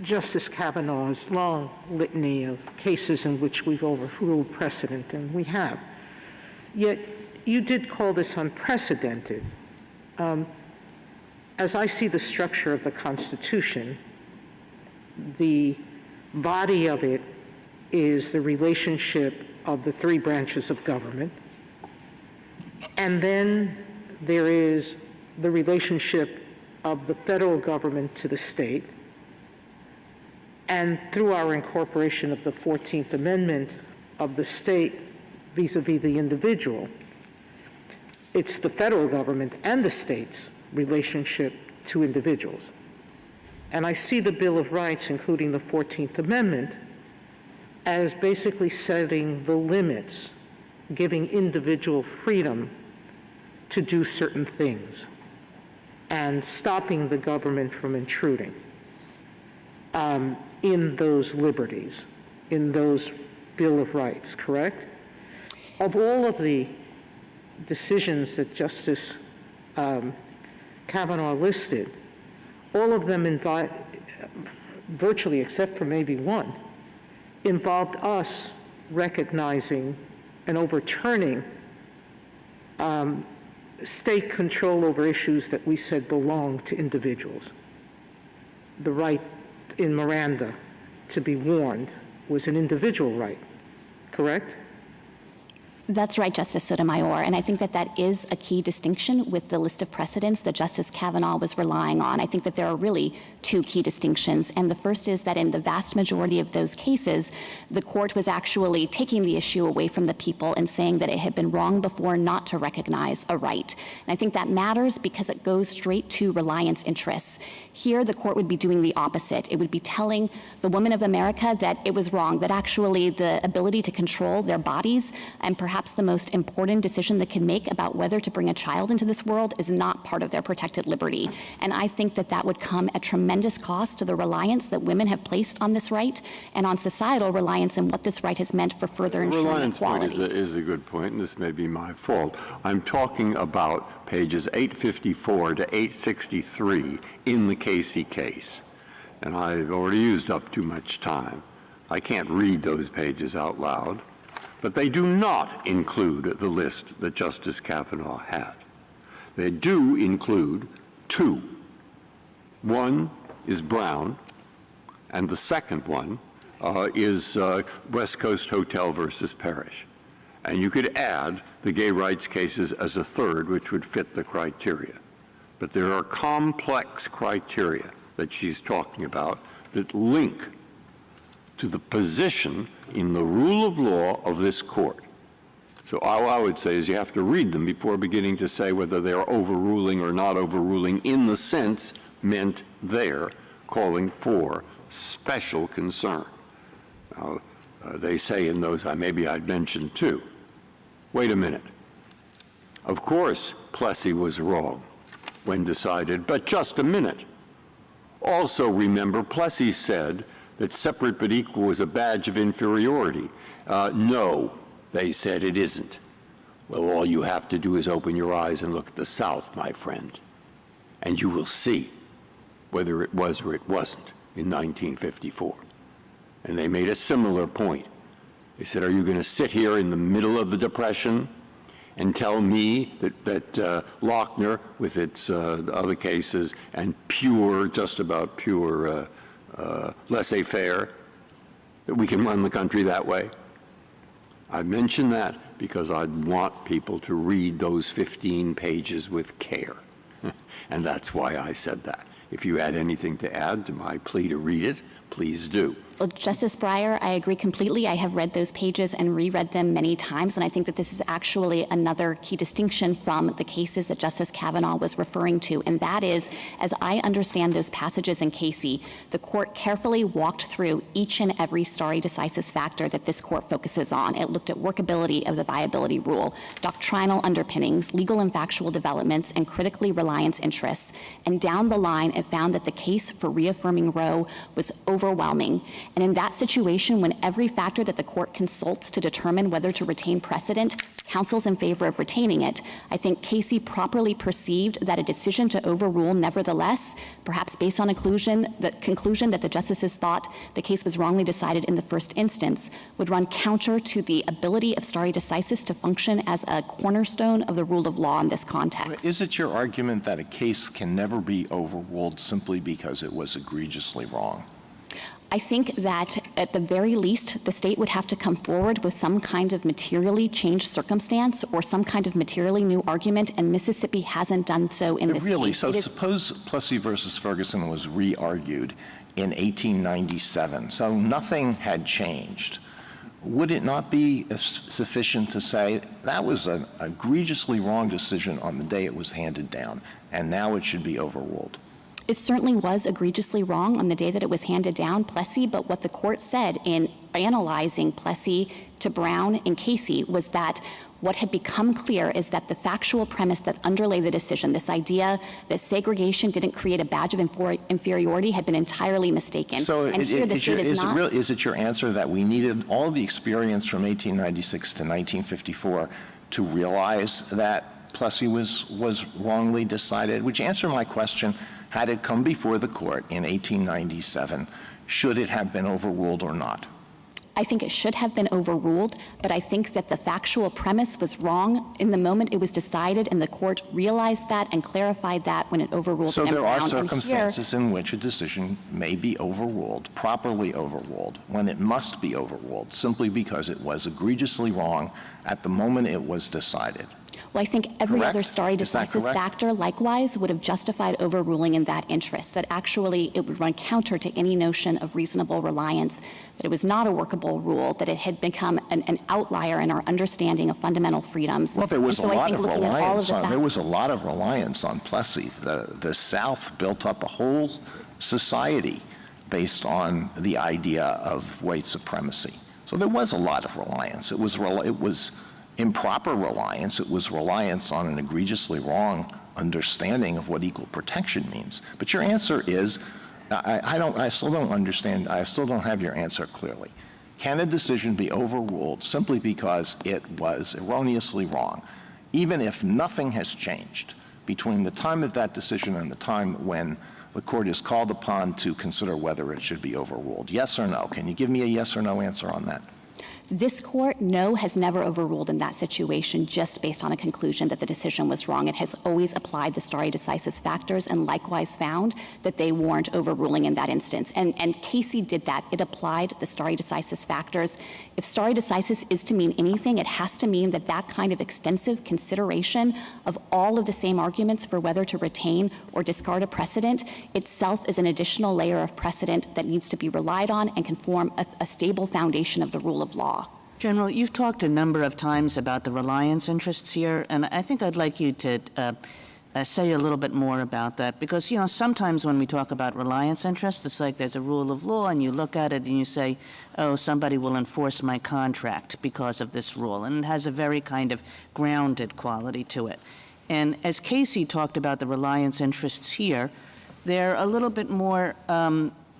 J: Justice Kavanaugh's long litany of cases in which we've overruled precedent, and we have. Yet you did call this unprecedented. As I see the structure of the Constitution, the body of it is the relationship of the three branches of government. And then there is the relationship of the federal government to the state. And through our incorporation of the 14th Amendment of the state vis-a-vis the individual, it's the federal government and the state's relationship to individuals. And I see the Bill of Rights, including the 14th Amendment, as basically setting the limits, giving individual freedom to do certain things, and stopping the government from intruding in those liberties, in those Bill of Rights, correct? Of all of the decisions that Justice Kavanaugh listed, all of them virtually except for maybe one, involved us recognizing and overturning state control over issues that we said belong to individuals. The right in Miranda to be warned was an individual right, correct?
I: That's right, Justice Sotomayor, and I think that that is a key distinction with the list of precedents that Justice Kavanaugh was relying on. I think that there are really two key distinctions, and the first is that in the vast majority of those cases, the court was actually taking the issue away from the people and saying that it had been wrong before not to recognize a right. And I think that matters because it goes straight to reliance interests. Here, the court would be doing the opposite. It would be telling the women of America that it was wrong, that actually the ability to control their bodies and perhaps the most important decision they can make about whether to bring a child into this world is not part of their protected liberty. And I think that that would come at tremendous cost to the reliance that women have placed on this right and on societal reliance and what this right has meant for further ensuring
G: Reliance
I: equality.
G: point is a good point, and this may be my fault. I'm talking about pages 854 to 863 in the Casey case, and I've already used up too much time. I can't read those pages out loud, but they do not include the list that Justice Kavanaugh had. They do include two. One is Brown, and the second one is West Coast Hotel versus Parrish. And you could add the gay rights cases as a third, which would fit the criteria. But there are complex criteria that she's talking about that link to the position in the rule of law of this court. So all I would say is you have to read them before beginning to say whether they are overruling or not overruling in the sense meant there, calling for special concern. Now, they say in those, maybe I'd mention too. Wait a minute. Of course, Plessy was wrong when decided, but just a minute. Also remember, Plessy said that separate but equal was a badge of inferiority. No, they said it isn't. Well, all you have to do is open your eyes and look at the South, my friend, and you will see whether it was or it wasn't in 1954. And they made a similar point. They said, are you going to sit here in the middle of the Depression and tell me that Lochner, with its other cases, and pure, just about pure laissez-faire, that we can run the country that way? I mention that because I want people to read those 15 pages with care. And that's why I said that. If you had anything to add to my plea to read it, please do.
I: Well, Justice Breyer, I agree completely. I have read those pages and reread them many times, and I think that this is actually another key distinction from the cases that Justice Kavanaugh was referring to, and that is, as I understand those passages in Casey, the court carefully walked through each and every stare decisis factor that this court focuses on. It looked at workability of the viability rule, doctrinal underpinnings, legal and factual developments, and critically reliance interests. And down the line, it found that the case for reaffirming Roe was overwhelming. And in that situation, when every factor that the court consults to determine whether to retain precedent counsels in favor of retaining it, I think Casey properly perceived that a decision to overrule nevertheless, perhaps based on a conclusion that the justices thought the case was wrongly decided in the first instance, would run counter to the ability of stare decisis to function as a cornerstone of the rule of law in this context.
F: Is it your argument that a case can never be overruled simply because it was egregiously wrong?
I: I think that at the very least, the state would have to come forward with some kind of materially changed circumstance or some kind of materially new argument, and Mississippi hasn't done so in this
F: really?
I: case.
F: So suppose Plessy versus Ferguson was re-argued in 1897, so nothing had changed. Would it not be sufficient to say that was an egregiously wrong decision on the day it was handed down, and now it should be overruled?
I: It certainly was egregiously wrong on the day that it was handed down, Plessy, but what the court said in analyzing Plessy to Brown and Casey was that what had become clear is that the factual premise that underlay the decision, this idea that segregation didn't create a badge of inferiority, had been entirely mistaken.
F: So
I: and here the state
F: is it your answer that we needed all the experience from 1896 to 1954 to realize that Plessy was wrongly decided? Would you answer my question? Had it come before the court in 1897, should it have been overruled or not?
I: I think it should have been overruled, but I think that the factual premise was wrong in the moment it was decided, and the court realized that and clarified that when it overruled
F: So
I: it and
F: there are
I: found.
F: circumstances in which a decision may be overruled, properly overruled, when it must be overruled, simply because it was egregiously wrong at the moment it was decided.
I: Well, I think every
F: Correct?
I: other stare
F: Is that
I: decisis
F: correct?
I: factor likewise would have justified overruling in that interest, that actually it would run counter to any notion of reasonable reliance, that it was not a workable rule, that it had become an outlier in our understanding of fundamental freedoms.
F: Well, there was
I: And so
F: a
I: I
F: lot
I: think
F: of
I: looking at all
F: reliance
I: the
F: on,
I: fact-
F: there was a lot of reliance on Plessy. The South built up a whole society based on the idea of white supremacy. So there was a lot of reliance. It was improper reliance. It was reliance on an egregiously wrong understanding of what equal protection means. But your answer is, I still don't understand, I still don't have your answer clearly. Can a decision be overruled simply because it was erroneously wrong, even if nothing has changed between the time of that decision and the time when the court is called upon to consider whether it should be overruled? Yes or no? Can you give me a yes or no answer on that?
I: This court, no, has never overruled in that situation just based on a conclusion that the decision was wrong. It has always applied the stare decisis factors and likewise found that they warrant overruling in that instance. And Casey did that. It applied the stare decisis factors. If stare decisis is to mean anything, it has to mean that that kind of extensive consideration of all of the same arguments for whether to retain or discard a precedent itself is an additional layer of precedent that needs to be relied on and can form a stable foundation of the rule of law.
K: General, you've talked a number of times about the reliance interests here, and I think I'd like you to say a little bit more about that, because, you know, sometimes when we talk about reliance interests, it's like there's a rule of law, and you look at it and you say, oh, somebody will enforce my contract because of this rule, and it has a very kind of grounded quality to it. And as Casey talked about the reliance interests here, they're a little bit more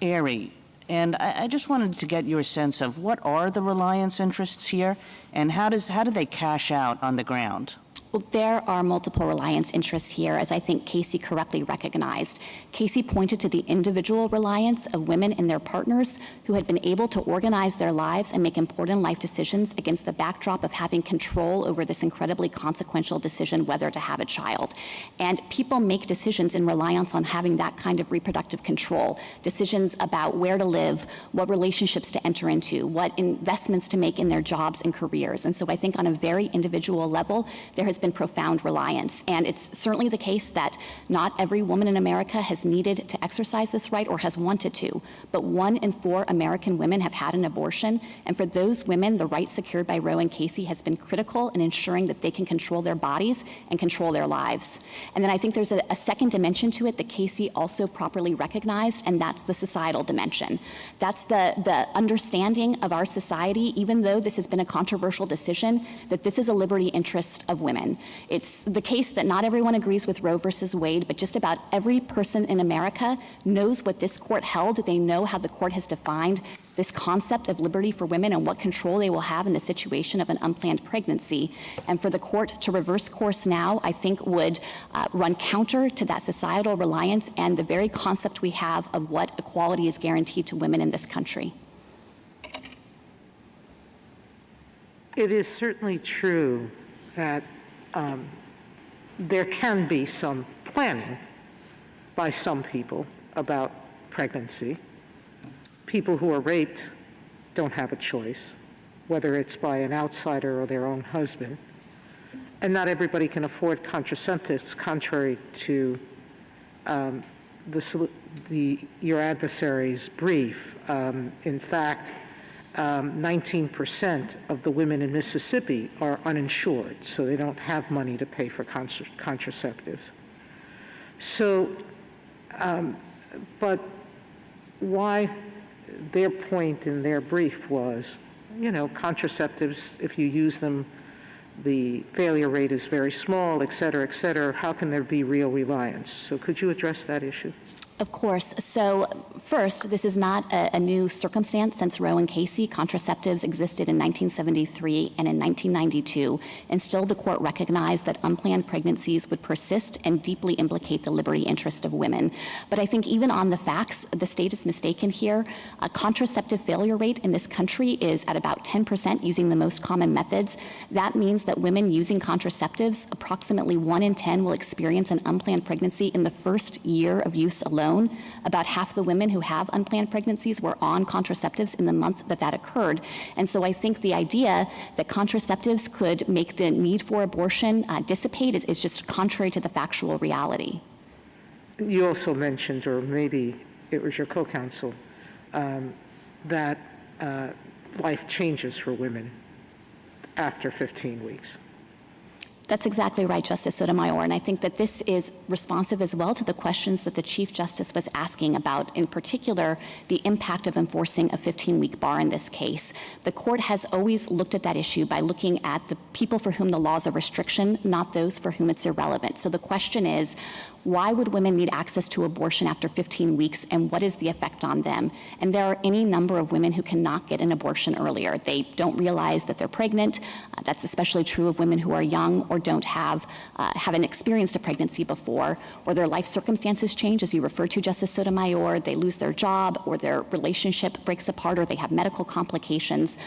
K: airy. And I just wanted to get your sense of what are the reliance interests here, and how do they cash out on the ground?
I: Well, there are multiple reliance interests here, as I think Casey correctly recognized. Casey pointed to the individual reliance of women and their partners who had been able to organize their lives and make important life decisions against the backdrop of having control over this incredibly consequential decision whether to have a child. And people make decisions in reliance on having that kind of reproductive control, decisions about where to live, what relationships to enter into, what investments to make in their jobs and careers. And so I think on a very individual level, there has been profound reliance. And it's certainly the case that not every woman in America has needed to exercise this right or has wanted to, but 1 in 4 American women have had an abortion. And for those women, the right secured by Roe and Casey has been critical in ensuring that they can control their bodies and control their lives. And then I think there's a second dimension to it that Casey also properly recognized, and that's the societal dimension. That's the understanding of our society, even though this has been a controversial decision, that this is a liberty interest of women. It's the case that not everyone agrees with Roe versus Wade, but just about every person in America knows what this court held. They know how the court has defined this concept of liberty for women and what control they will have in the situation of an unplanned pregnancy. And for the court to reverse course now, I think would run counter to that societal reliance and the very concept we have of what equality is guaranteed to women in this country.
J: It is certainly true that there can be some planning by some people about pregnancy. People who are raped don't have a choice, whether it's by an outsider or their own husband. And not everybody can afford contraceptives, contrary to your adversary's brief. In fact, 19% of the women in Mississippi are uninsured, so they don't have money to pay for contraceptives. So, but why their point in their brief was, you know, contraceptives, if you use them, the failure rate is very small, et cetera, how can there be real reliance? So could you address that issue?
I: Of course. So first, this is not a new circumstance. Since Roe and Casey, contraceptives existed in 1973 and in 1992, and still the court recognized that unplanned pregnancies would persist and deeply implicate the liberty interest of women. But I think even on the facts, the state is mistaken here. A contraceptive failure rate in this country is at about 10% using the most common methods. That means that women using contraceptives, approximately 1 in 10 will experience an unplanned pregnancy in the first year of use alone. About half the women who have unplanned pregnancies were on contraceptives in the month that occurred. And so I think the idea that contraceptives could make the need for abortion dissipate is just contrary to the factual reality.
J: You also mentioned, or maybe it was your co-counsel, that life changes for women after 15 weeks.
I: That's exactly right, Justice Sotomayor, and I think that this is responsive as well to the questions that the Chief Justice was asking about, in particular, the impact of enforcing a 15-week bar in this case. The court has always looked at that issue by looking at the people for whom the law is a restriction, not those for whom it's irrelevant. So the question is, why would women need access to abortion after 15 weeks, and what is the effect on them? And there are any number of women who cannot get an abortion earlier. They don't realize that they're pregnant. That's especially true of women who are young or haven't experienced a pregnancy before, or their life circumstances change, as you referred to, Justice Sotomayor. They lose their job, or their relationship breaks apart, or they have medical complications.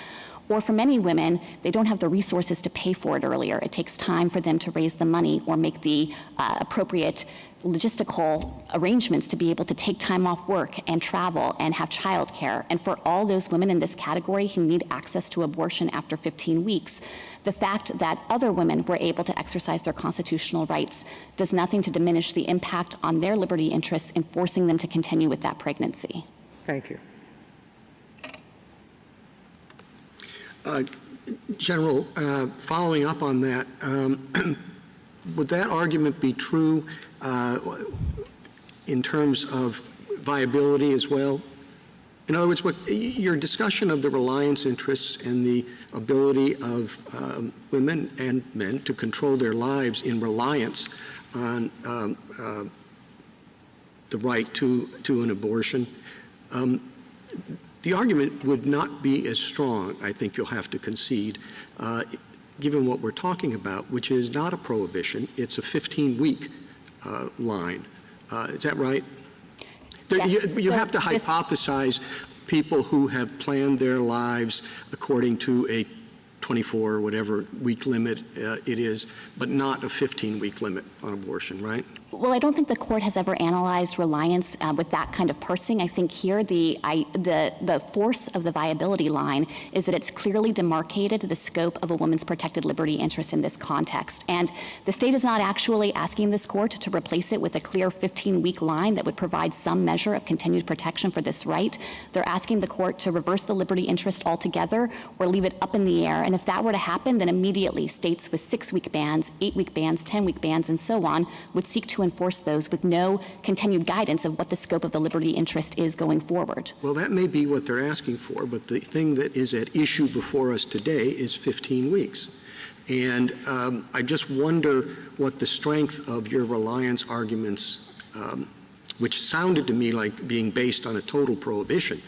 I: Or for many women, they don't have the resources to pay for it earlier. It takes time for them to raise the money or make the appropriate logistical arrangements to be able to take time off work and travel and have childcare. And for all those women in this category who need access to abortion after 15 weeks, the fact that other women were able to exercise their constitutional rights does nothing to diminish the impact on their liberty interests in forcing them to continue with that pregnancy.
J: Thank you.
A: General, following up on that, would that argument be true in terms of viability as well? In other words, your discussion of the reliance interests and the ability of women and men to control their lives in reliance on the right to an abortion, the argument would not be as strong, I think you'll have to concede, given what we're talking about, which is not a prohibition, it's a 15-week line. Is that right?
I: Yes.
A: You have to hypothesize people who have planned their lives according to a 24 or whatever week limit it is, but not a 15-week limit on abortion, right?
I: Well, I don't think the court has ever analyzed reliance with that kind of parsing. I think here the force of the viability line is that it's clearly demarcated the scope of a woman's protected liberty interest in this context. And the state is not actually asking this court to replace it with a clear 15-week line that would provide some measure of continued protection for this right. They're asking the court to reverse the liberty interest altogether or leave it up in the air. And if that were to happen, then immediately states with 6-week bans, 8-week bans, 10-week bans, and so on would seek to enforce those with no continued guidance of what the scope of the liberty interest is going forward.
A: Well, that may be what they're asking for, but the thing that is at issue before us today is 15 weeks. And I just wonder what the strength of your reliance arguments, which sounded to me like being based on a total prohibition,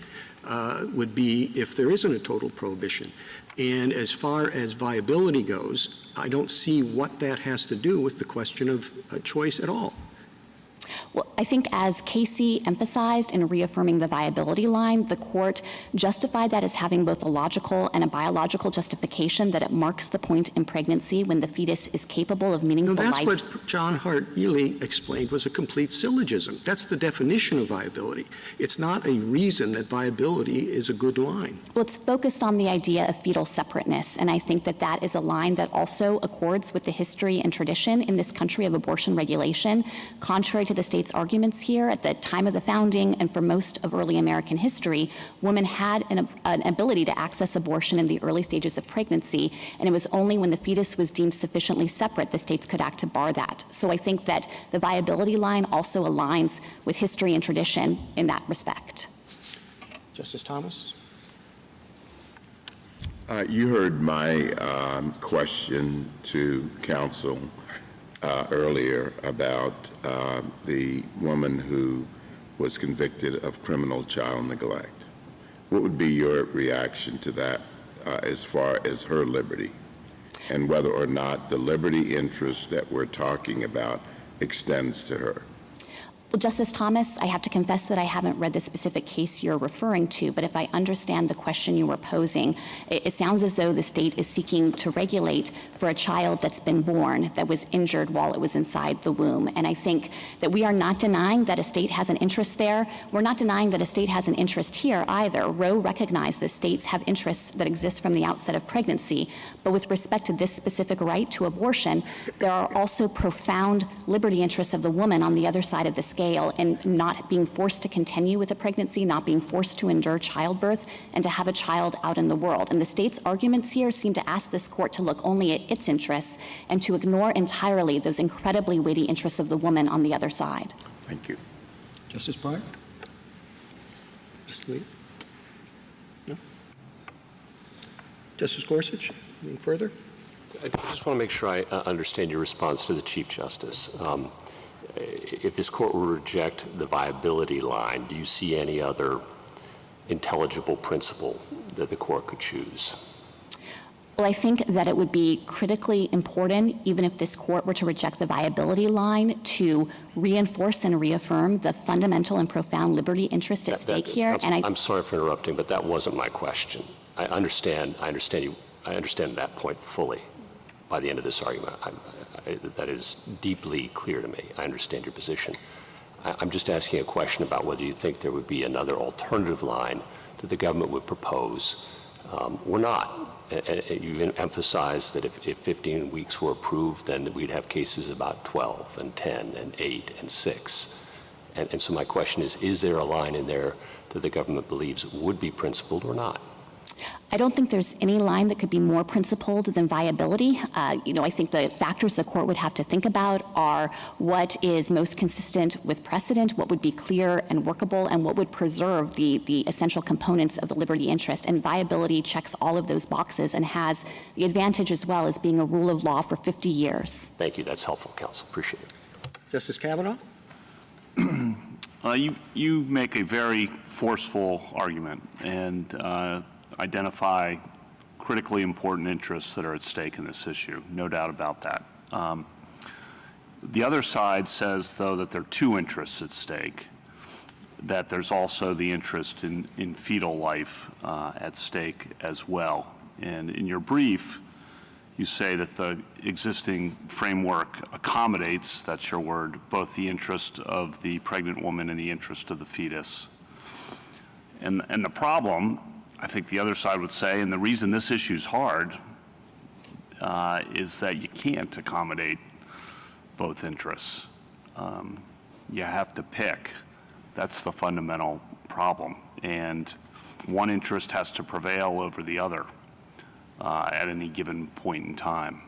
A: would be if there isn't a total prohibition. And as far as viability goes, I don't see what that has to do with the question of choice at all.
I: Well, I think as Casey emphasized in reaffirming the viability line, the court justified that as having both a logical and a biological justification, that it marks the point in pregnancy when the fetus is capable of meaningful life.
A: No, that's what John Hart Ely explained was a complete syllogism. That's the definition of viability. It's not a reason that viability is a good line.
I: Well, it's focused on the idea of fetal separateness, and I think that that is a line that also accords with the history and tradition in this country of abortion regulation. Contrary to the state's arguments here, at the time of the founding and for most of early American history, women had an ability to access abortion in the early stages of pregnancy, and it was only when the fetus was deemed sufficiently separate the states could act to bar that. So I think that the viability line also aligns with history and tradition in that respect.
A: Justice Thomas?
C: You heard my question to counsel earlier about the woman who was convicted of criminal child neglect. What would be your reaction to that as far as her liberty, and whether or not the liberty interest that we're talking about extends to her?
I: Well, Justice Thomas, I have to confess that I haven't read the specific case you're referring to, but if I understand the question you were posing, it sounds as though the state is seeking to regulate for a child that's been born that was injured while it was inside the womb. And I think that we are not denying that a state has an interest there. We're not denying that a state has an interest here either. Roe recognized that states have interests that exist from the outset of pregnancy. But with respect to this specific right to abortion, there are also profound liberty interests of the woman on the other side of the scale, and not being forced to continue with a pregnancy, not being forced to endure childbirth, and to have a child out in the world. And the state's arguments here seem to ask this court to look only at its interests and to ignore entirely those incredibly weighty interests of the woman on the other side.
C: Thank you.
A: Justice Breyer? Justice Scalia? No? Justice Gorsuch? Anything further?
E: I just want to make sure I understand your response to the Chief Justice. If this court were to reject the viability line, do you see any other intelligible principle that the court could choose?
I: Well, I think that it would be critically important, even if this court were to reject the viability line, to reinforce and reaffirm the fundamental and profound liberty interest at stake here. And
E: I'm sorry for interrupting, but that wasn't my question. I understand that point fully by the end of this argument. That is deeply clear to me. I understand your position. I'm just asking a question about whether you think there would be another alternative line that the government would propose or not. You emphasized that if 15 weeks were approved, then we'd have cases about 12 and 10 and 8 and 6. And so my question is there a line in there that the government believes would be principled or not?
I: I don't think there's any line that could be more principled than viability. I think the factors the court would have to think about are what is most consistent with precedent, what would be clear and workable, and what would preserve the essential components of the liberty interest. And viability checks all of those boxes and has the advantage as well as being a rule of law for 50 years.
E: Thank you. That's helpful, counsel. Appreciate it.
A: Justice Kavanaugh?
H: You make a very forceful argument and identify critically important interests that are at stake in this issue, no doubt about that. The other side says, though, that there are two interests at stake, that there's also the interest in fetal life at stake as well. And in your brief, you say that the existing framework accommodates, that's your word, both the interest of the pregnant woman and the interest of the fetus. And the problem, I think the other side would say, and the reason this issue is hard, is that you can't accommodate both interests. You have to pick. That's the fundamental problem. And one interest has to prevail over the other at any given point in time.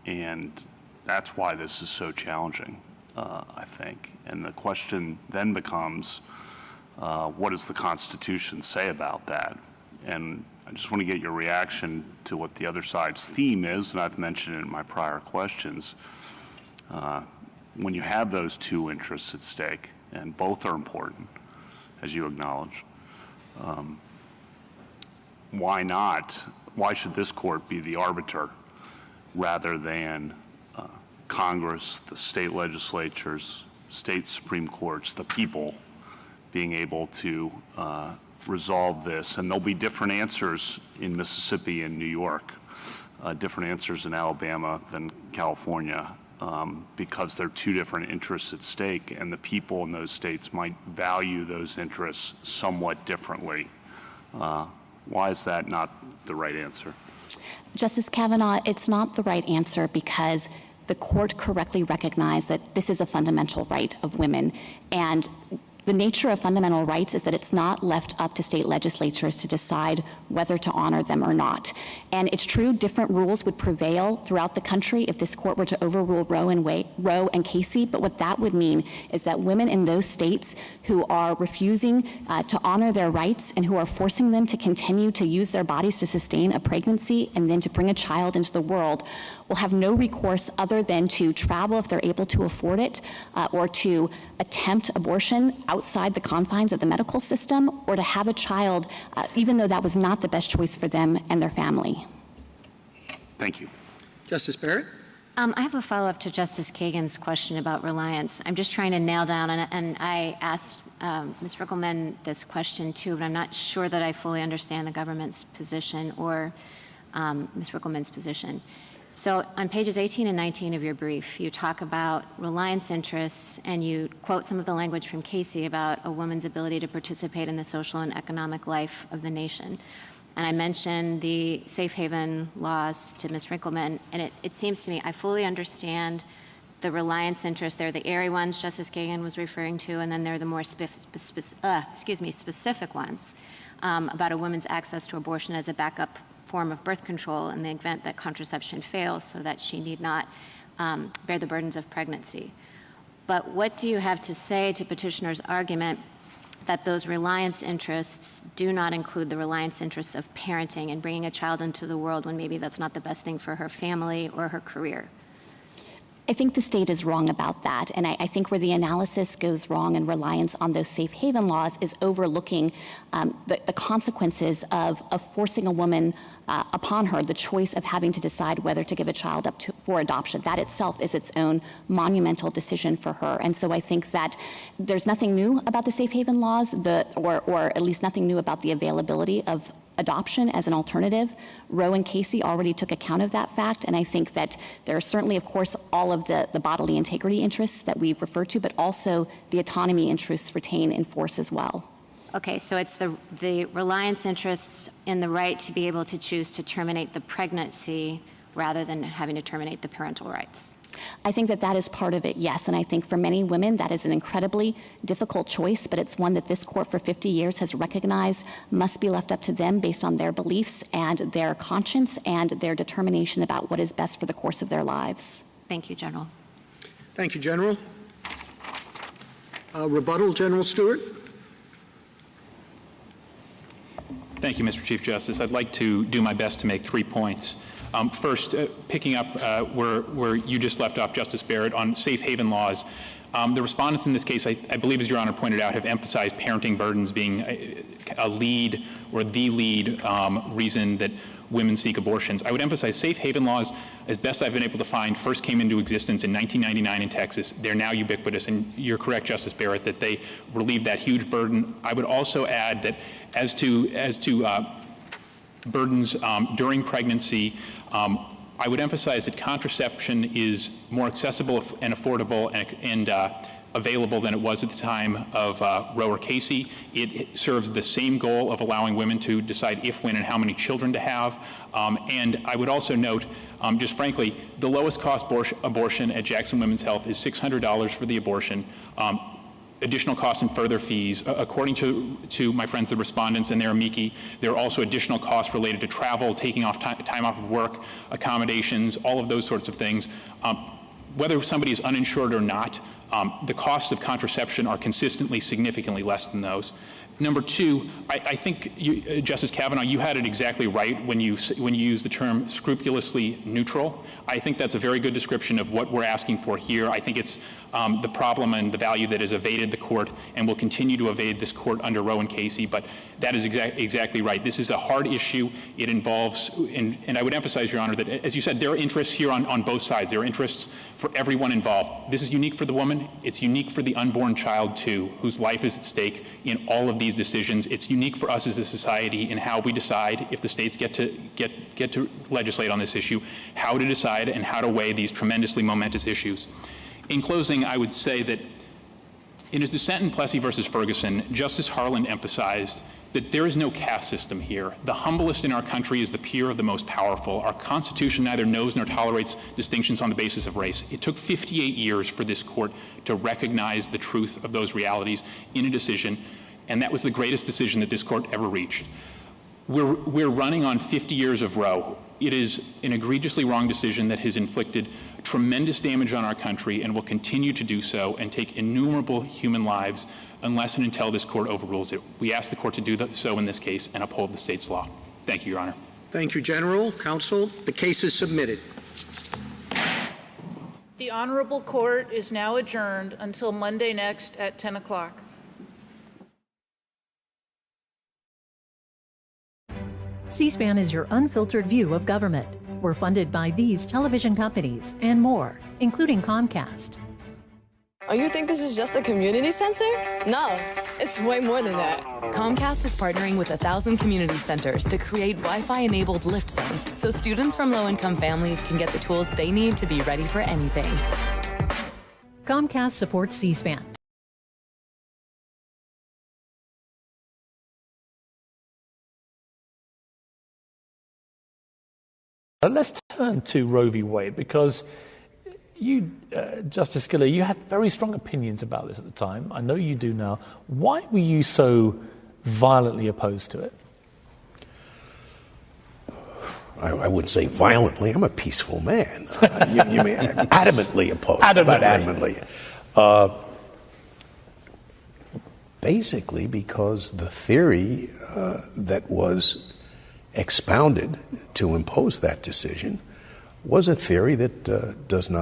H: And that's why this is so challenging, I think. And the question then becomes, what does the Constitution say about that? And I just want to get your reaction to what the other side's theme is, and I've mentioned it in my prior questions. When you have those two interests at stake, and both are important, as you acknowledge, why not? Why should this court be the arbiter rather than Congress, the state legislatures, state Supreme Courts, the people being able to resolve this? And there'll be different answers in Mississippi and New York, different answers in Alabama than California, because there are two different interests at stake, and the people in those states might value those interests somewhat differently. Why is that not the right answer?
I: Justice Kavanaugh, it's not the right answer because the court correctly recognized that this is a fundamental right of women, and the nature of fundamental rights is that it's not left up to state legislatures to decide whether to honor them or not. And it's true, different rules would prevail throughout the country if this court were to overrule Roe and Casey, but what that would mean is that women in those states who are refusing to honor their rights and who are forcing them to continue to use their bodies to sustain a pregnancy and then to bring a child into the world will have no recourse other than to travel if they're able to afford it or to attempt abortion outside the confines of the medical system or to have a child, even though that was not the best choice for them and their family.
H: Thank you.
A: Justice Barrett?
D: I have a follow-up to Justice Kagan's question about reliance. I'm just trying to nail down, and I asked Ms. Rickleman this question too, but I'm not sure that I fully understand the government's position or Ms. Rickleman's position. So on pages 18 and 19 of your brief, you talk about reliance interests, and you quote some of the language from Casey about a woman's ability to participate in the social and economic life of the nation. And I mentioned the safe haven laws to Ms. Rickleman, and it seems to me I fully understand the reliance interests. They're the airy ones Justice Kagan was referring to, and then there are the more specific ones about a woman's access to abortion as a backup form of birth control in the event that contraception fails, so that she need not bear the burdens of pregnancy. But what do you have to say to petitioner's argument that those reliance interests do not include the reliance interests of parenting and bringing a child into the world when maybe that's not the best thing for her family or her career?
I: I think the state is wrong about that, and I think where the analysis goes wrong in reliance on those safe haven laws is overlooking the consequences of forcing a woman upon her the choice of having to decide whether to give a child up for adoption. That itself is its own monumental decision for her. And so I think that there's nothing new about the safe haven laws, or at least nothing new about the availability of adoption as an alternative. Roe and Casey already took account of that fact, and I think that there are certainly, of course, all of the bodily integrity interests that we've referred to, but also the autonomy interests retain in force as well.
D: Okay, so it's the reliance interests in the right to be able to choose to terminate the pregnancy rather than having to terminate the parental rights.
I: I think that is part of it, yes, and I think for many women that is an incredibly difficult choice, but it's one that this court for 50 years has recognized must be left up to them based on their beliefs and their conscience and their determination about what is best for the course of their lives.
D: Thank you, General.
A: Thank you, General. Rebuttal, General Stewart?
L: Thank you, Mr. Chief Justice. I'd like to do my best to make 3 points. First, picking up where you just left off, Justice Barrett, on safe haven laws. The respondents in this case, I believe, as Your Honor pointed out, have emphasized parenting burdens being a lead or the lead reason that women seek abortions. I would emphasize safe haven laws, as best I've been able to find, first came into existence in 1999 in Texas. They're now ubiquitous, and you're correct, Justice Barrett, that they relieve that huge burden. I would also add that as to burdens during pregnancy, I would emphasize that contraception is more accessible and affordable and available than it was at the time of Roe or Casey. It serves the same goal of allowing women to decide if, when, and how many children to have. And I would also note, just frankly, the lowest cost abortion at Jackson Women's Health is $600 for the abortion. Additional costs and further fees. According to my friends, the respondents and their amici, there are also additional costs related to travel, taking off time off of work, accommodations, all of those sorts of things. Whether somebody is uninsured or not, the costs of contraception are consistently significantly less than those. Number two, I think, Justice Kavanaugh, you had it exactly right when you used the term scrupulously neutral. I think that's a very good description of what we're asking for here. I think it's the problem and the value that has evaded the court and will continue to evade this court under Roe and Casey, but that is exactly right. This is a hard issue. It involves, and I would emphasize, Your Honor, that, as you said, there are interests here on both sides. There are interests for everyone involved. This is unique for the woman. It's unique for the unborn child, too, whose life is at stake in all of these decisions. It's unique for us as a society in how we decide, if the states get to legislate on this issue, how to decide and how to weigh these tremendously momentous issues. In closing, I would say that in his dissent in Plessy versus Ferguson, Justice Harlan emphasized that there is no caste system here. The humblest in our country is the peer of the most powerful. Our Constitution neither knows nor tolerates distinctions on the basis of race. It took 58 years for this court to recognize the truth of those realities in a decision, and that was the greatest decision that this court ever reached. We're running on 50 years of Roe. It is an egregiously wrong decision that has inflicted tremendous damage on our country and will continue to do so and take innumerable human lives unless and until this court overrules it. We ask the court to do so in this case and uphold the state's law. Thank you, Your Honor.
A: Thank you, General. Counsel, the case is submitted.
M: The Honorable Court is now adjourned until Monday next at 10 o'clock. C-SPAN is your unfiltered view of government. We're funded by these television companies and more, including Comcast.
N: Oh, you think this is just a community center? No, it's way more than that. Comcast is partnering with 1,000 community centers to create Wi-Fi-enabled lift zones so students from low-income families can get the tools they need to be ready for anything.
M: Comcast supports C-SPAN.
O: Let's turn to Roe v. Wade, because you, Justice Scalia, you had very strong opinions about this at the time. I know you do now. Why were you so violently opposed to it?
P: I wouldn't say violently. I'm a peaceful man. You mean adamantly opposed?
O: Adamantly.
P: Basically because the theory that was expounded to impose that decision was a theory that does not